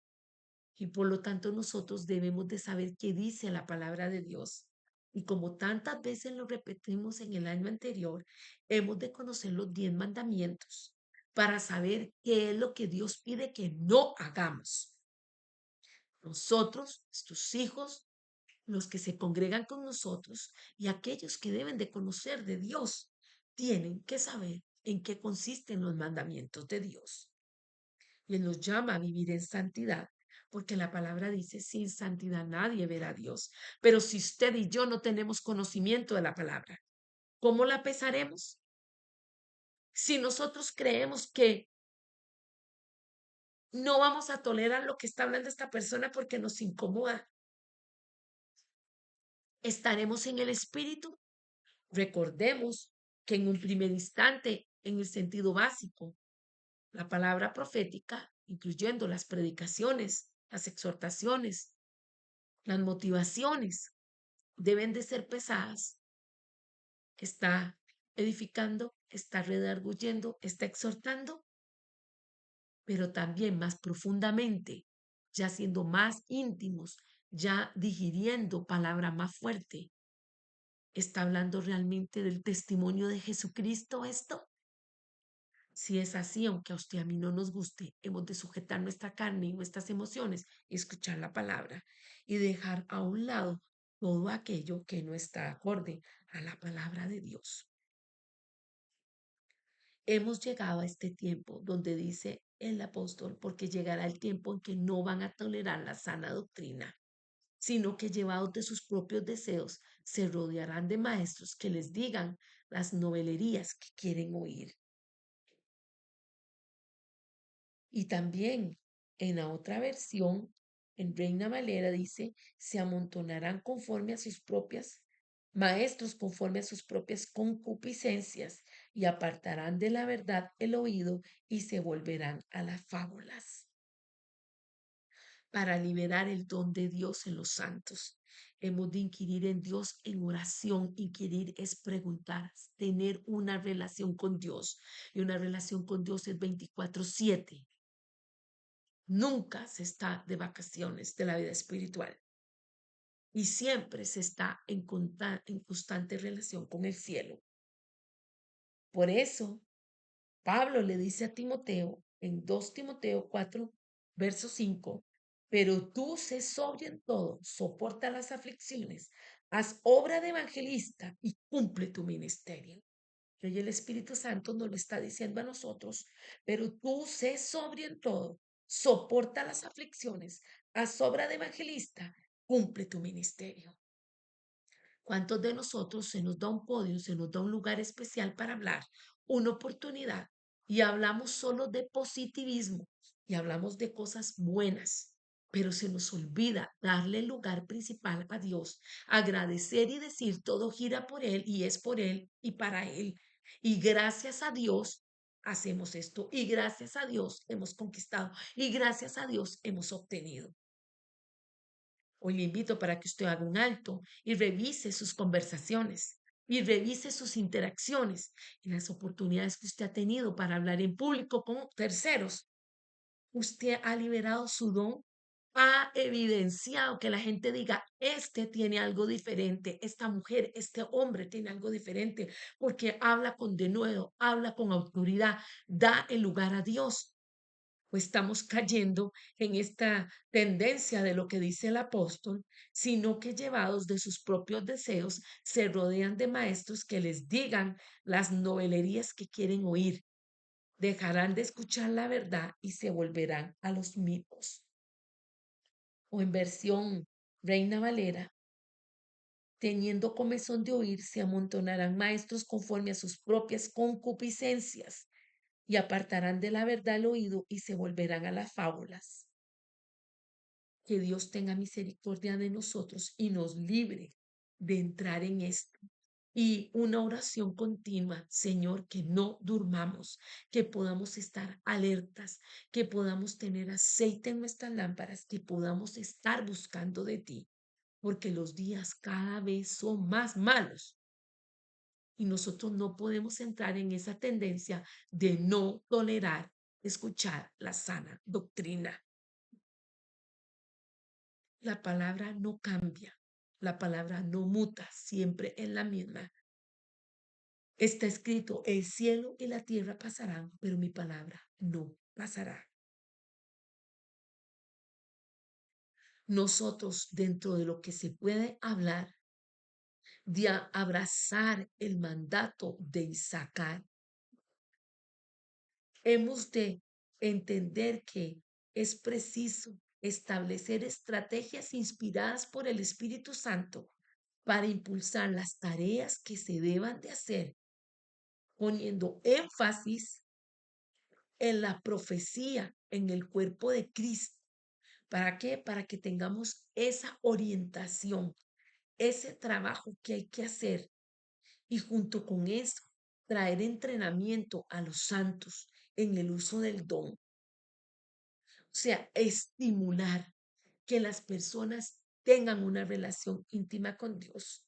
Y por lo tanto nosotros debemos de saber qué dice la palabra de Dios. Y como tantas veces lo repetimos en el año anterior, hemos de conocer los 10 mandamientos para saber qué es lo que Dios pide que no hagamos. Nosotros, nuestros hijos, los que se congregan con nosotros y aquellos que deben de conocer de Dios, tienen que saber en qué consisten los mandamientos de Dios. Y Él nos llama a vivir en santidad, porque la palabra dice, sin santidad nadie verá a Dios. Pero si usted y yo no tenemos conocimiento de la palabra, ¿cómo la pesaremos? Si nosotros creemos que no vamos a tolerar lo que está hablando esta persona porque nos incomoda, ¿estaremos en el espíritu? Recordemos que en un primer instante, en el sentido básico, la palabra profética, incluyendo las predicaciones, las exhortaciones, las motivaciones, deben de ser pesadas. Está edificando, está redarguyendo, está exhortando, pero también más profundamente, ya siendo más íntimos, ya digiriendo palabra más fuerte. ¿Está hablando realmente del testimonio de Jesucristo esto? Si es así, aunque a usted y a mí no nos guste, hemos de sujetar nuestra carne y nuestras emociones y escuchar la palabra y dejar a un lado todo aquello que no está acorde a la palabra de Dios. Hemos llegado a este tiempo donde dice el apóstol, porque llegará el tiempo en que no van a tolerar la sana doctrina, sino que llevados de sus propios deseos se rodearán de maestros que les digan las novelerías que quieren oír. Y también en la otra versión, en Reina Valera dice, se amontonarán conforme a sus propias, maestros conforme a sus propias concupiscencias y apartarán de la verdad el oído y se volverán a las fábulas. Para liberar el don de Dios en los santos, hemos de inquirir en Dios en oración. Inquirir es preguntar, tener una relación con Dios. Y una relación con Dios es 24/7. Nunca se está de vacaciones de la vida espiritual y siempre se está en constante relación con el cielo. Por eso, Pablo le dice a Timoteo en 2 Timoteo 4, verso 5, pero tú sé sobrio en todo, soporta las aflicciones, haz obra de evangelista y cumple tu ministerio. Y hoy el Espíritu Santo nos lo está diciendo a nosotros, pero tú sé sobrio en todo, soporta las aflicciones, haz obra de evangelista, cumple tu ministerio. ¿Cuántos de nosotros se nos da un podio, se nos da un lugar especial para hablar, una oportunidad y hablamos solo de positivismo y hablamos de cosas buenas? Pero se nos olvida darle el lugar principal a Dios, agradecer y decir todo gira por Él y es por Él y para Él. Y gracias a Dios hacemos esto y gracias a Dios hemos conquistado y gracias a Dios hemos obtenido. Hoy le invito para que usted haga un alto y revise sus conversaciones y revise sus interacciones y las oportunidades que usted ha tenido para hablar en público con terceros. Usted ha liberado su don, ha evidenciado que la gente diga, este tiene algo diferente, esta mujer, este hombre tiene algo diferente, porque habla con denuedo, habla con autoridad, da el lugar a Dios. o estamos cayendo en esta tendencia de lo que dice el apóstol, sino que llevados de sus propios deseos se rodean de maestros que les digan las novelerías que quieren oír. Dejarán de escuchar la verdad y se volverán a los mitos. O en versión Reina Valera, teniendo comezón de oír, se amontonarán maestros conforme a sus propias concupiscencias y apartarán de la verdad el oído y se volverán a las fábulas. Que Dios tenga misericordia de nosotros y nos libre de entrar en esto. Y una oración continua, Señor, que no durmamos, que podamos estar alertas, que podamos tener aceite en nuestras lámparas, que podamos estar buscando de ti, porque los días cada vez son más malos y nosotros no podemos entrar en esa tendencia de no tolerar escuchar la sana doctrina. La palabra no cambia, la palabra no muta, siempre es la misma. Está escrito, el cielo y la tierra pasarán, pero mi palabra no pasará. Nosotros, dentro de lo que se puede hablar, de abrazar el mandato de Isaacar, hemos de entender que es preciso establecer estrategias inspiradas por el Espíritu Santo para impulsar las tareas que se deban de hacer, poniendo énfasis en la profecía, en el cuerpo de Cristo. ¿Para qué? Para que tengamos esa orientación, ese trabajo que hay que hacer y junto con eso traer entrenamiento a los santos en el uso del don. O sea, estimular que las personas tengan una relación íntima con Dios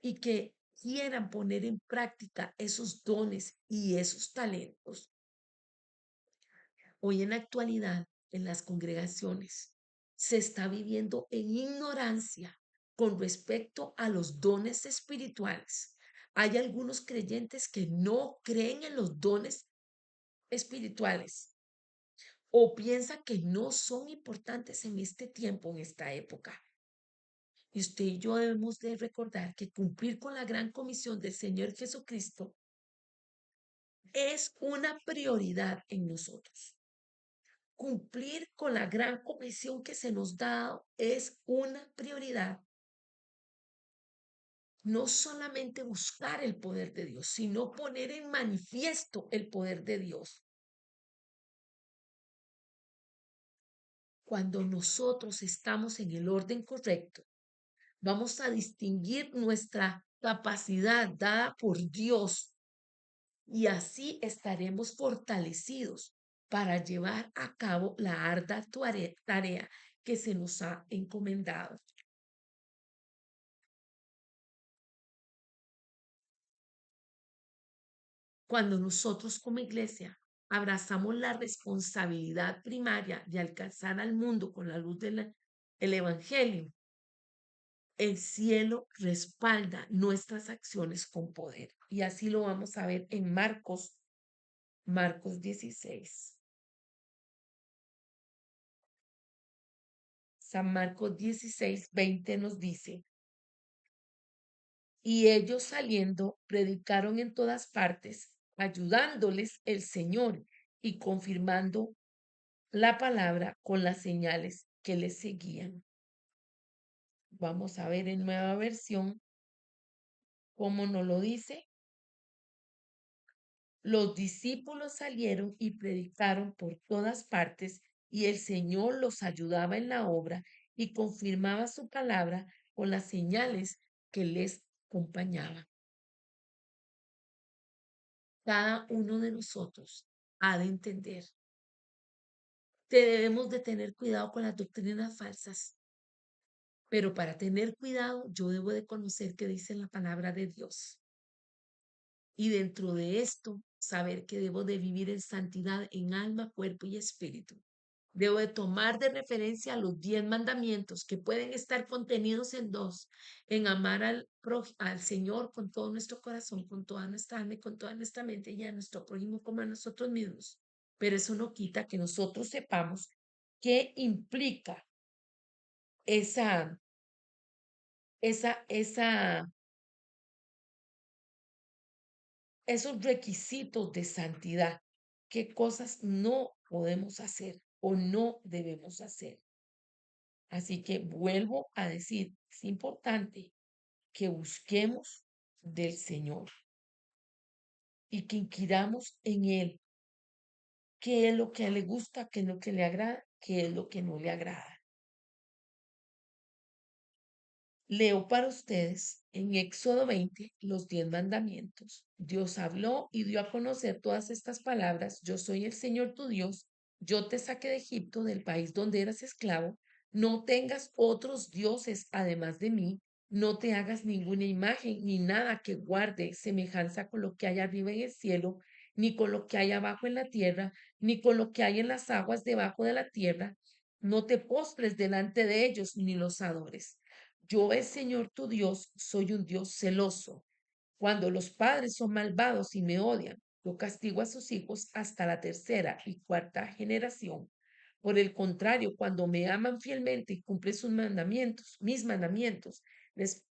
y que quieran poner en práctica esos dones y esos talentos. Hoy en la actualidad, en las congregaciones, se está viviendo en ignorancia con respecto a los dones espirituales. Hay algunos creyentes que no creen en los dones espirituales o piensan que no son importantes en este tiempo, en esta época. Y usted y yo debemos de recordar que cumplir con la gran comisión del Señor Jesucristo es una prioridad en nosotros. Cumplir con la gran comisión que se nos da es una prioridad. No solamente buscar el poder de Dios, sino poner en manifiesto el poder de Dios. Cuando nosotros estamos en el orden correcto, vamos a distinguir nuestra capacidad dada por Dios y así estaremos fortalecidos para llevar a cabo la ardua tarea que se nos ha encomendado. Cuando nosotros como iglesia abrazamos la responsabilidad primaria de alcanzar al mundo con la luz del Evangelio, el cielo respalda nuestras acciones con poder. Y así lo vamos a ver en Marcos 16. San Marcos 16:20 nos dice, y ellos saliendo predicaron en todas partes, ayudándoles el Señor y confirmando la palabra con las señales que les seguían. Vamos a ver en nueva versión cómo nos lo dice. Los discípulos salieron y predicaron por todas partes y el Señor los ayudaba en la obra y confirmaba su palabra con las señales que les acompañaban. Cada uno de nosotros ha de entender que debemos de tener cuidado con las doctrinas falsas. Pero para tener cuidado, yo debo de conocer qué dice la palabra de Dios. Y dentro de esto, saber que debo de vivir en santidad en alma, cuerpo y espíritu. Debo de tomar de referencia los 10 mandamientos que pueden estar contenidos en dos, en amar al Señor con todo nuestro corazón, con toda nuestra alma y con toda nuestra mente y a nuestro prójimo como a nosotros mismos. pero eso no quita que nosotros sepamos qué implica esa, esa, esos requisitos de santidad, qué cosas no podemos hacer o no debemos hacer. Así que vuelvo a decir, es importante que busquemos del Señor y que inquiramos en Él qué es lo que a Él le gusta, qué es lo que le agrada, qué es lo que no le agrada. Leo para ustedes en Éxodo 20 los 10 mandamientos. Dios habló y dio a conocer todas estas palabras. Yo soy el Señor tu Dios. Yo te saqué de Egipto, del país donde eras esclavo. No tengas otros dioses además de mí. No te hagas ninguna imagen ni nada que guarde semejanza con lo que hay arriba en el cielo, ni con lo que hay abajo en la tierra, ni con lo que hay en las aguas debajo de la tierra. No te postres delante de ellos ni los adores. Yo, el Señor tu Dios, soy un Dios celoso. Cuando los padres son malvados y me odian, yo castigo a sus hijos hasta la tercera y cuarta generación. Por el contrario, cuando me aman fielmente y cumplen sus mandamientos, mis mandamientos, les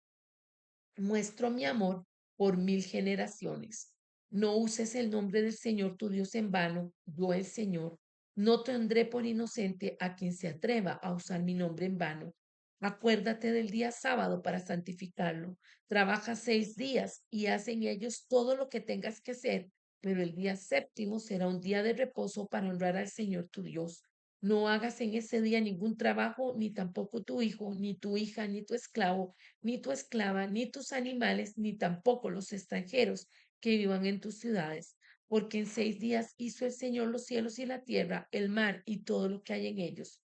muestro mi amor por 1000 generaciones. No uses el nombre del Señor tu Dios en vano, yo el Señor. No tendré por inocente a quien se atreva a usar mi nombre en vano. Acuérdate del día sábado para santificarlo. Trabaja 6 días y haz en ellos todo lo que tengas que hacer, pero el día séptimo será un día de reposo para honrar al Señor tu Dios. No hagas en ese día ningún trabajo, ni tampoco tu hijo, ni tu hija, ni tu esclavo, ni tu esclava, ni tus animales, ni tampoco los extranjeros que vivan en tus ciudades, porque en 6 días hizo el Señor los cielos y la tierra, el mar y todo lo que hay en ellos,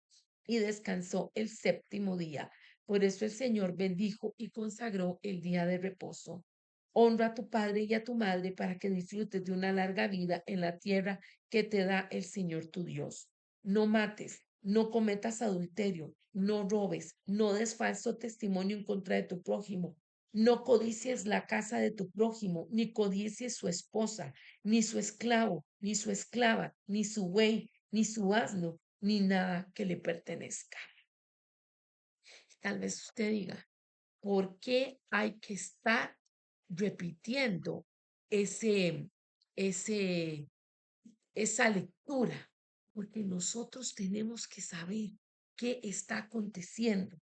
y descansó el séptimo día. Por eso el Señor bendijo y consagró el día de reposo. Honra a tu padre y a tu madre para que disfrutes de una larga vida en la tierra que te da el Señor tu Dios. No mates, no cometas adulterio, no robes, no des falso testimonio en contra de tu prójimo, no codicies la casa de tu prójimo, ni codicies su esposa, ni su esclavo, ni su esclava, ni su buey, ni su asno, ni nada que le pertenezca. Tal vez usted diga, ¿por qué hay que estar repitiendo ese, ese, esa lectura? Porque nosotros tenemos que saber qué está aconteciendo,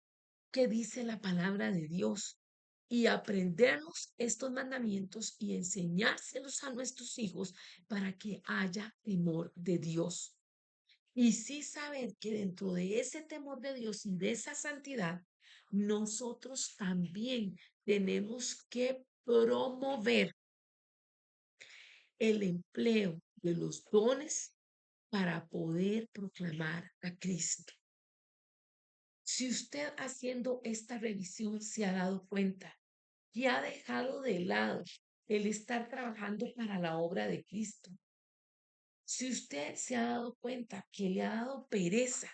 qué dice la palabra de Dios y aprendernos estos mandamientos y enseñárselos a nuestros hijos para que haya temor de Dios. Y sí saber que dentro de ese temor de Dios y de esa santidad, nosotros también tenemos que promover el empleo de los dones para poder proclamar a Cristo. Si usted haciendo esta revisión se ha dado cuenta que ha dejado de lado el estar trabajando para la obra de Cristo, si usted se ha dado cuenta que le ha dado pereza,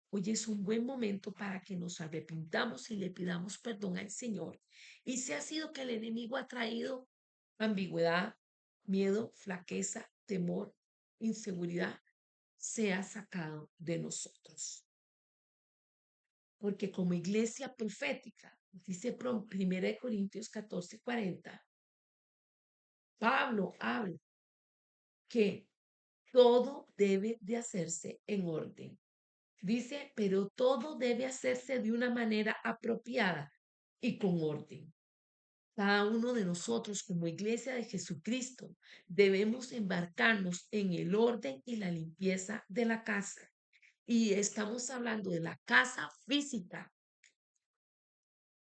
hoy es un buen momento para que nos arrepintamos y le pidamos perdón al Señor. Y si ha sido que el enemigo ha traído ambigüedad, miedo, flaqueza, temor, inseguridad, sea sacado de nosotros. Porque como iglesia profética, dice 1 Corintios 14:40, Pablo habla que todo debe de hacerse en orden. Dice, pero todo debe hacerse de una manera apropiada y con orden. Cada uno de nosotros como iglesia de Jesucristo debemos embarcarnos en el orden y la limpieza de la casa. Y estamos hablando de la casa física,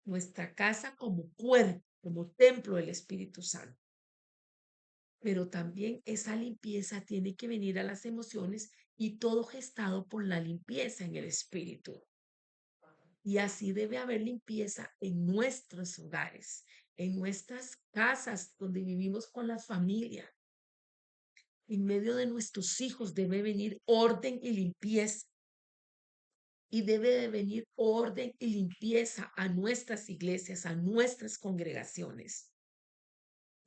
nuestra casa como cuerpo, como templo del Espíritu Santo. Pero también esa limpieza tiene que venir a las emociones y todo gestado por la limpieza en el espíritu. Y así debe haber limpieza en nuestros hogares, en nuestras casas donde vivimos con la familia. En medio de nuestros hijos debe venir orden y limpieza. Y debe de venir orden y limpieza a nuestras iglesias, a nuestras congregaciones.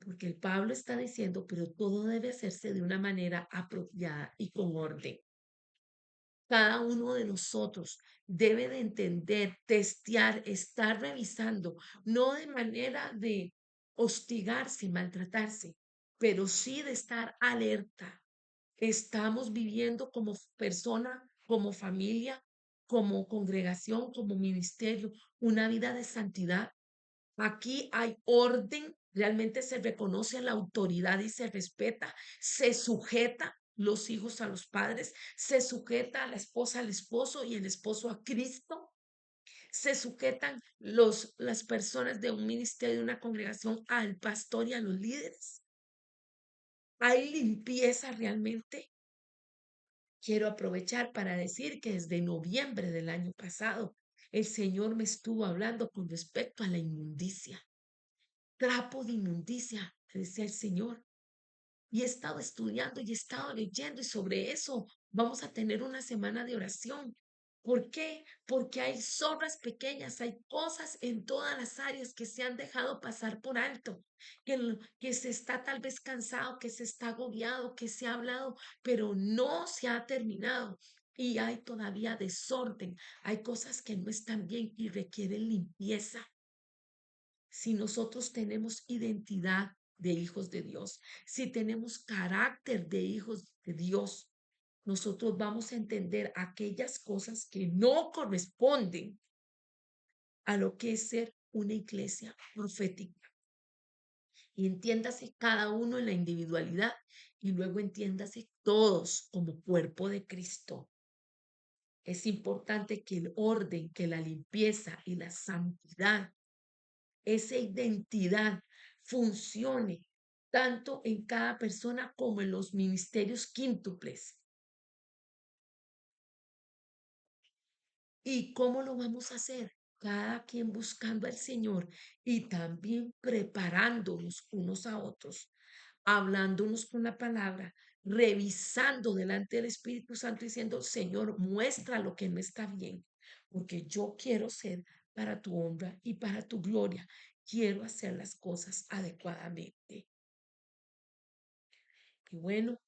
porque el Pablo está diciendo, pero todo debe hacerse de una manera apropiada y con orden. Cada uno de nosotros debe de entender, testear, estar revisando, no de manera de hostigarse, maltratarse, pero sí de estar alerta. Estamos viviendo como persona, como familia, como congregación, como ministerio, una vida de santidad. Aquí hay orden, realmente se reconoce la autoridad y se respeta, se sujeta los hijos a los padres, se sujeta a la esposa al esposo y el esposo a Cristo, se sujetan las personas de un ministerio, de una congregación al pastor y a los líderes. Hay limpieza realmente. Quiero aprovechar para decir que desde noviembre del año pasado el Señor me estuvo hablando con respecto a la inmundicia. Trapo de inmundicia, decía el Señor. Y he estado estudiando y he estado leyendo y sobre eso vamos a tener una semana de oración. ¿Por qué? Porque hay sobras pequeñas, hay cosas en todas las áreas que se han dejado pasar por alto, que se está tal vez cansado, que se está agobiado, que se ha hablado, pero no se ha terminado. Y hay todavía desorden, hay cosas que no están bien y requieren limpieza. Si nosotros tenemos identidad de hijos de Dios, si tenemos carácter de hijos de Dios, nosotros vamos a entender aquellas cosas que no corresponden a lo que es ser una iglesia profética. Y entiéndase cada uno en la individualidad y luego entiéndase todos como cuerpo de Cristo. Es importante que el orden, que la limpieza y la santidad, esa identidad funcione tanto en cada persona como en los ministerios quíntuples. ¿Y cómo lo vamos a hacer? Cada quien buscando al Señor y también preparándonos unos a otros, hablándonos con la palabra, revisando delante del Espíritu Santo diciendo, Señor, muestra lo que no está bien, porque yo quiero ser para tu honra y para tu gloria. Quiero hacer las cosas adecuadamente. Y bueno,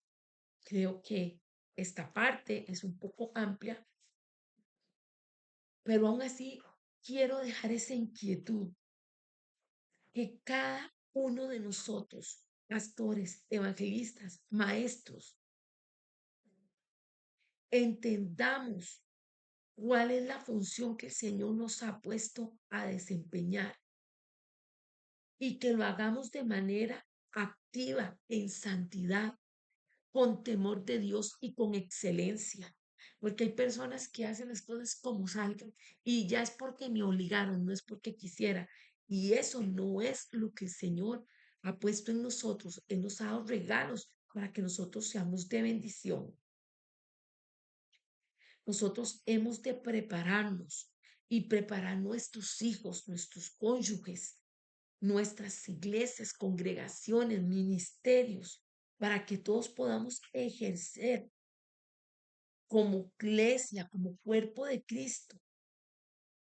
creo que esta parte es un poco amplia, pero aún así quiero dejar esa inquietud que cada uno de nosotros, pastores, evangelistas, maestros, entendamos cuál es la función que el Señor nos ha puesto a desempeñar y que lo hagamos de manera activa, en santidad, con temor de Dios y con excelencia. Porque hay personas que hacen las cosas como salgan y ya es porque me obligaron, no es porque quisiera. Y eso no es lo que el Señor ha puesto en nosotros. Él nos ha dado regalos para que nosotros seamos de bendición. Nosotros hemos de prepararnos y preparar nuestros hijos, nuestros cónyuges, nuestras iglesias, congregaciones, ministerios, para que todos podamos ejercer como iglesia, como cuerpo de Cristo,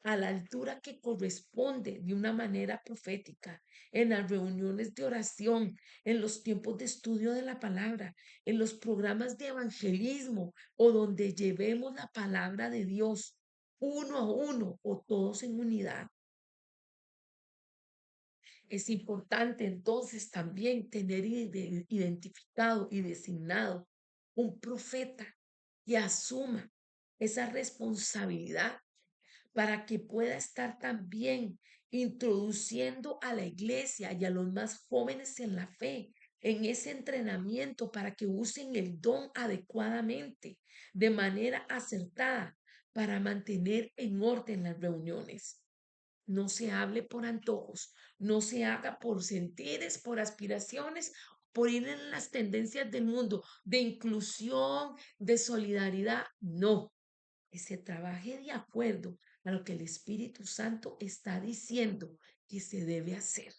a la altura que corresponde de una manera profética, en las reuniones de oración, en los tiempos de estudio de la palabra, en los programas de evangelismo o donde llevemos la palabra de Dios uno a uno o todos en unidad. Es importante entonces también tener identificado y designado un profeta que asuma esa responsabilidad para que pueda estar también introduciendo a la iglesia y a los más jóvenes en la fe, en ese entrenamiento para que usen el don adecuadamente, de manera acertada, para mantener en orden las reuniones. No se hable por antojos, no se haga por sentires, por aspiraciones, por ir en las tendencias del mundo, de inclusión, de solidaridad. No, que se trabaje de acuerdo a lo que el Espíritu Santo está diciendo que se debe hacer.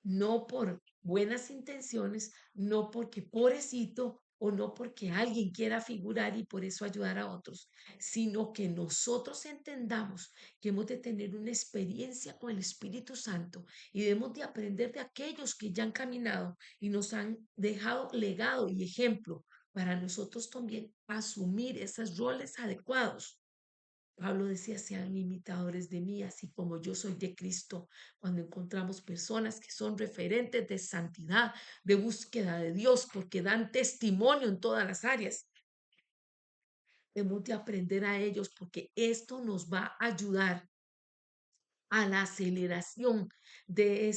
No por buenas intenciones, no porque pobrecito o no porque alguien quiera figurar y por eso ayudar a otros, sino que nosotros entendamos que hemos de tener una experiencia con el Espíritu Santo y debemos de aprender de aquellos que ya han caminado y nos han dejado legado y ejemplo para nosotros también asumir esos roles adecuados. Pablo decía, sean imitadores de mí, así como yo soy de Cristo. Cuando encontramos personas que son referentes de santidad, de búsqueda de Dios, porque dan testimonio en todas las áreas, debemos de aprender a ellos porque esto nos va a ayudar a la aceleración de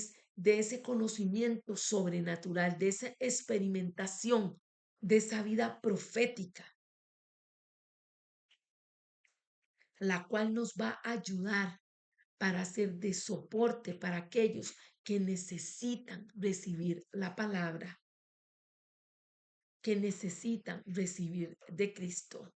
ese conocimiento sobrenatural, de esa experimentación, de esa vida profética, la cual nos va a ayudar para ser de soporte para aquellos que necesitan recibir la palabra, que necesitan recibir de Cristo.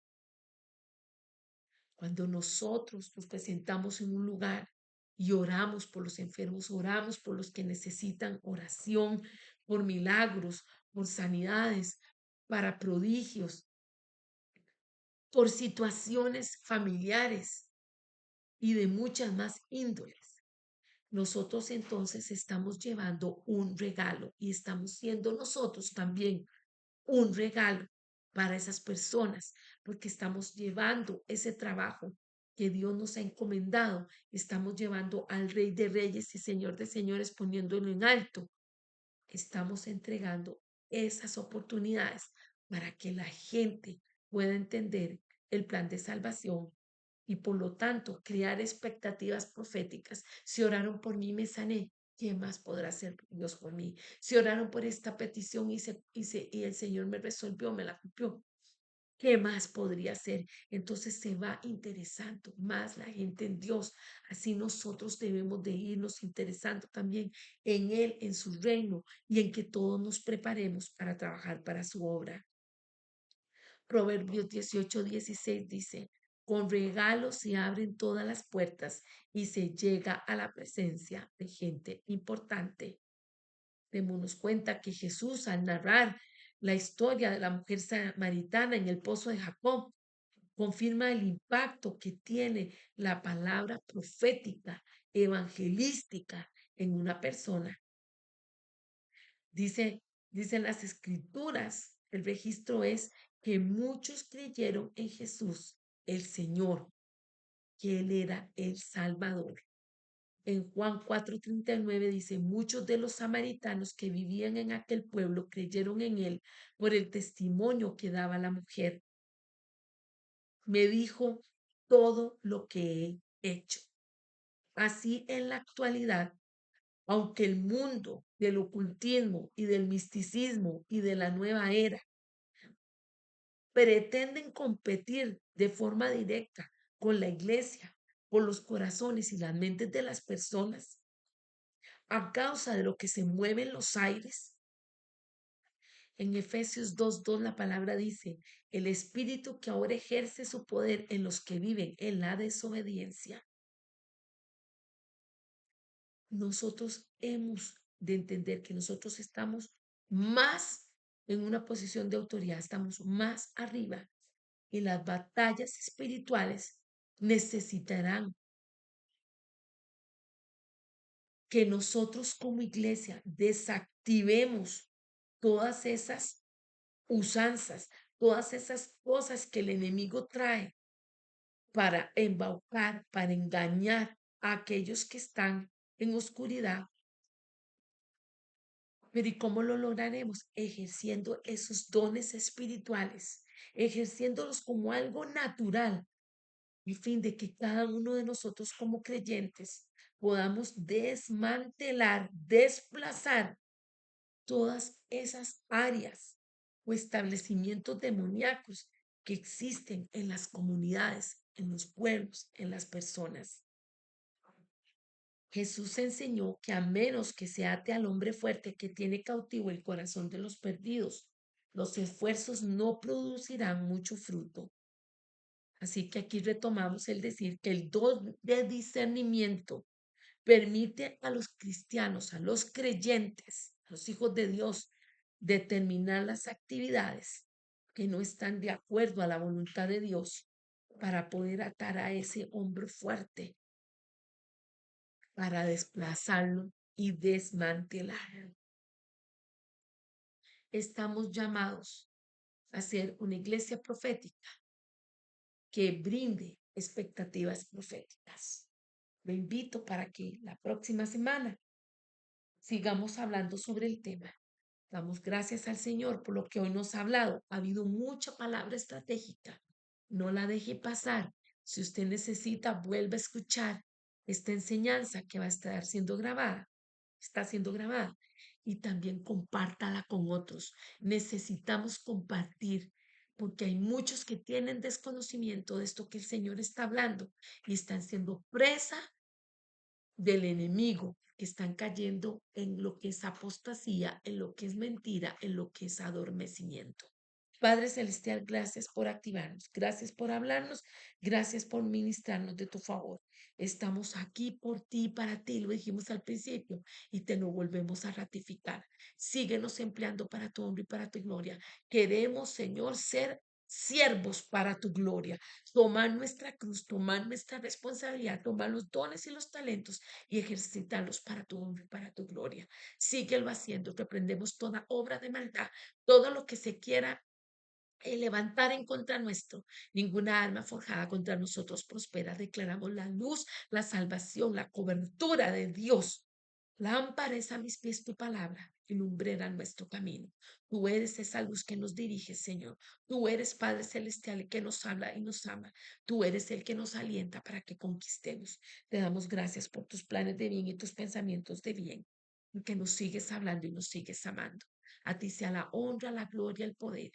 Cuando nosotros nos presentamos en un lugar y oramos por los enfermos, oramos por los que necesitan oración, por milagros, por sanidades, para prodigios, por situaciones familiares y de muchas más índoles. Nosotros entonces estamos llevando un regalo y estamos siendo nosotros también un regalo para esas personas, porque estamos llevando ese trabajo que Dios nos ha encomendado, estamos llevando al Rey de Reyes y Señor de Señores, poniéndolo en alto. Estamos entregando esas oportunidades para que la gente pueda entender el plan de salvación y por lo tanto crear expectativas proféticas. Si oraron por mí, me sané. ¿Quién más podrá hacer Dios por mí? Si oraron por esta petición y el Señor me resolvió, me la cumplió. ¿Qué más podría hacer? Entonces se va interesando más la gente en Dios. Así nosotros debemos de irnos interesando también en Él, en su reino y en que todos nos preparemos para trabajar para su obra. Proverbios 18:16 dice, con regalos se abren todas las puertas y se llega a la presencia de gente importante. Démonos cuenta que Jesús, al narrar la historia de la mujer samaritana en el pozo de Jacob, confirma el impacto que tiene la palabra profética, evangelística en una persona. Dice, dicen las escrituras, el registro es que muchos creyeron en Jesús, el Señor, que Él era el Salvador. En Juan 4:39 dice, muchos de los samaritanos que vivían en aquel pueblo creyeron en Él por el testimonio que daba la mujer. Me dijo todo lo que he hecho. Así en la actualidad, aunque el mundo del ocultismo y del misticismo y de la nueva era pretenden competir de forma directa con la iglesia, por los corazones y las mentes de las personas, a causa de lo que se mueve en los aires. En Efesios 2:2 la palabra dice, el espíritu que ahora ejerce su poder en los que viven en la desobediencia. Nosotros hemos de entender que nosotros estamos más en una posición de autoridad, estamos más arriba y las batallas espirituales necesitarán que nosotros como iglesia desactivemos todas esas usanzas, todas esas cosas que el enemigo trae para embaucar, para engañar a aquellos que están en oscuridad. Pero ¿y cómo lo lograremos? Ejerciendo esos dones espirituales, ejerciéndolos como algo natural, el fin de que cada uno de nosotros como creyentes podamos desmantelar, desplazar todas esas áreas o establecimientos demoníacos que existen en las comunidades, en los pueblos, en las personas. Jesús enseñó que a menos que se ate al hombre fuerte que tiene cautivo el corazón de los perdidos, los esfuerzos no producirán mucho fruto. Así que aquí retomamos el decir que el don de discernimiento permite a los cristianos, a los creyentes, a los hijos de Dios, determinar las actividades que no están de acuerdo a la voluntad de Dios para poder atar a ese hombre fuerte, para desplazarlo y desmantelarlo. Estamos llamados a ser una iglesia profética que brinde expectativas proféticas. Lo invito para que la próxima semana sigamos hablando sobre el tema. Damos gracias al Señor por lo que hoy nos ha hablado. Ha habido mucha palabra estratégica. No la deje pasar. Si usted necesita, vuelva a escuchar esta enseñanza que va a estar siendo grabada. Está siendo grabada. Y también compártala con otros. Necesitamos compartir porque hay muchos que tienen desconocimiento de esto que el Señor está hablando y están siendo presa del enemigo, que están cayendo en lo que es apostasía, en lo que es mentira, en lo que es adormecimiento. Padre Celestial, gracias por activarnos, gracias por hablarnos, gracias por ministrarnos de tu favor. Estamos aquí por ti, para ti, lo dijimos al principio y te lo volvemos a ratificar. Síguenos empleando para tu honra y para tu gloria. Queremos, Señor, ser siervos para tu gloria. Tomar nuestra cruz, tomar nuestra responsabilidad, tomar los dones y los talentos y ejercitarlos para tu honra y para tu gloria. Síguelo haciendo, reprendemos toda obra de maldad, todo lo que se quiera levantar en contra nuestro. Ninguna arma forjada contra nosotros prospera. Declaramos la luz, la salvación, la cobertura de Dios. Lámpara es a mis pies tu palabra y lumbrera nuestro camino. Tú eres esa luz que nos dirige, Señor. Tú eres Padre Celestial y que nos habla y nos ama. Tú eres el que nos alienta para que conquistemos. Te damos gracias por tus planes de bien y tus pensamientos de bien, y que nos sigues hablando y nos sigues amando. A ti sea la honra, la gloria, el poder,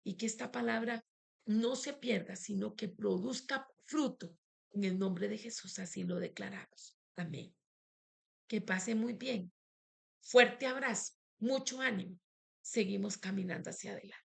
y que esta palabra no se pierda, sino que produzca fruto. En el nombre de Jesús así lo declaramos. Amén. Que pase muy bien. Fuerte abrazo, mucho ánimo. Seguimos caminando hacia adelante.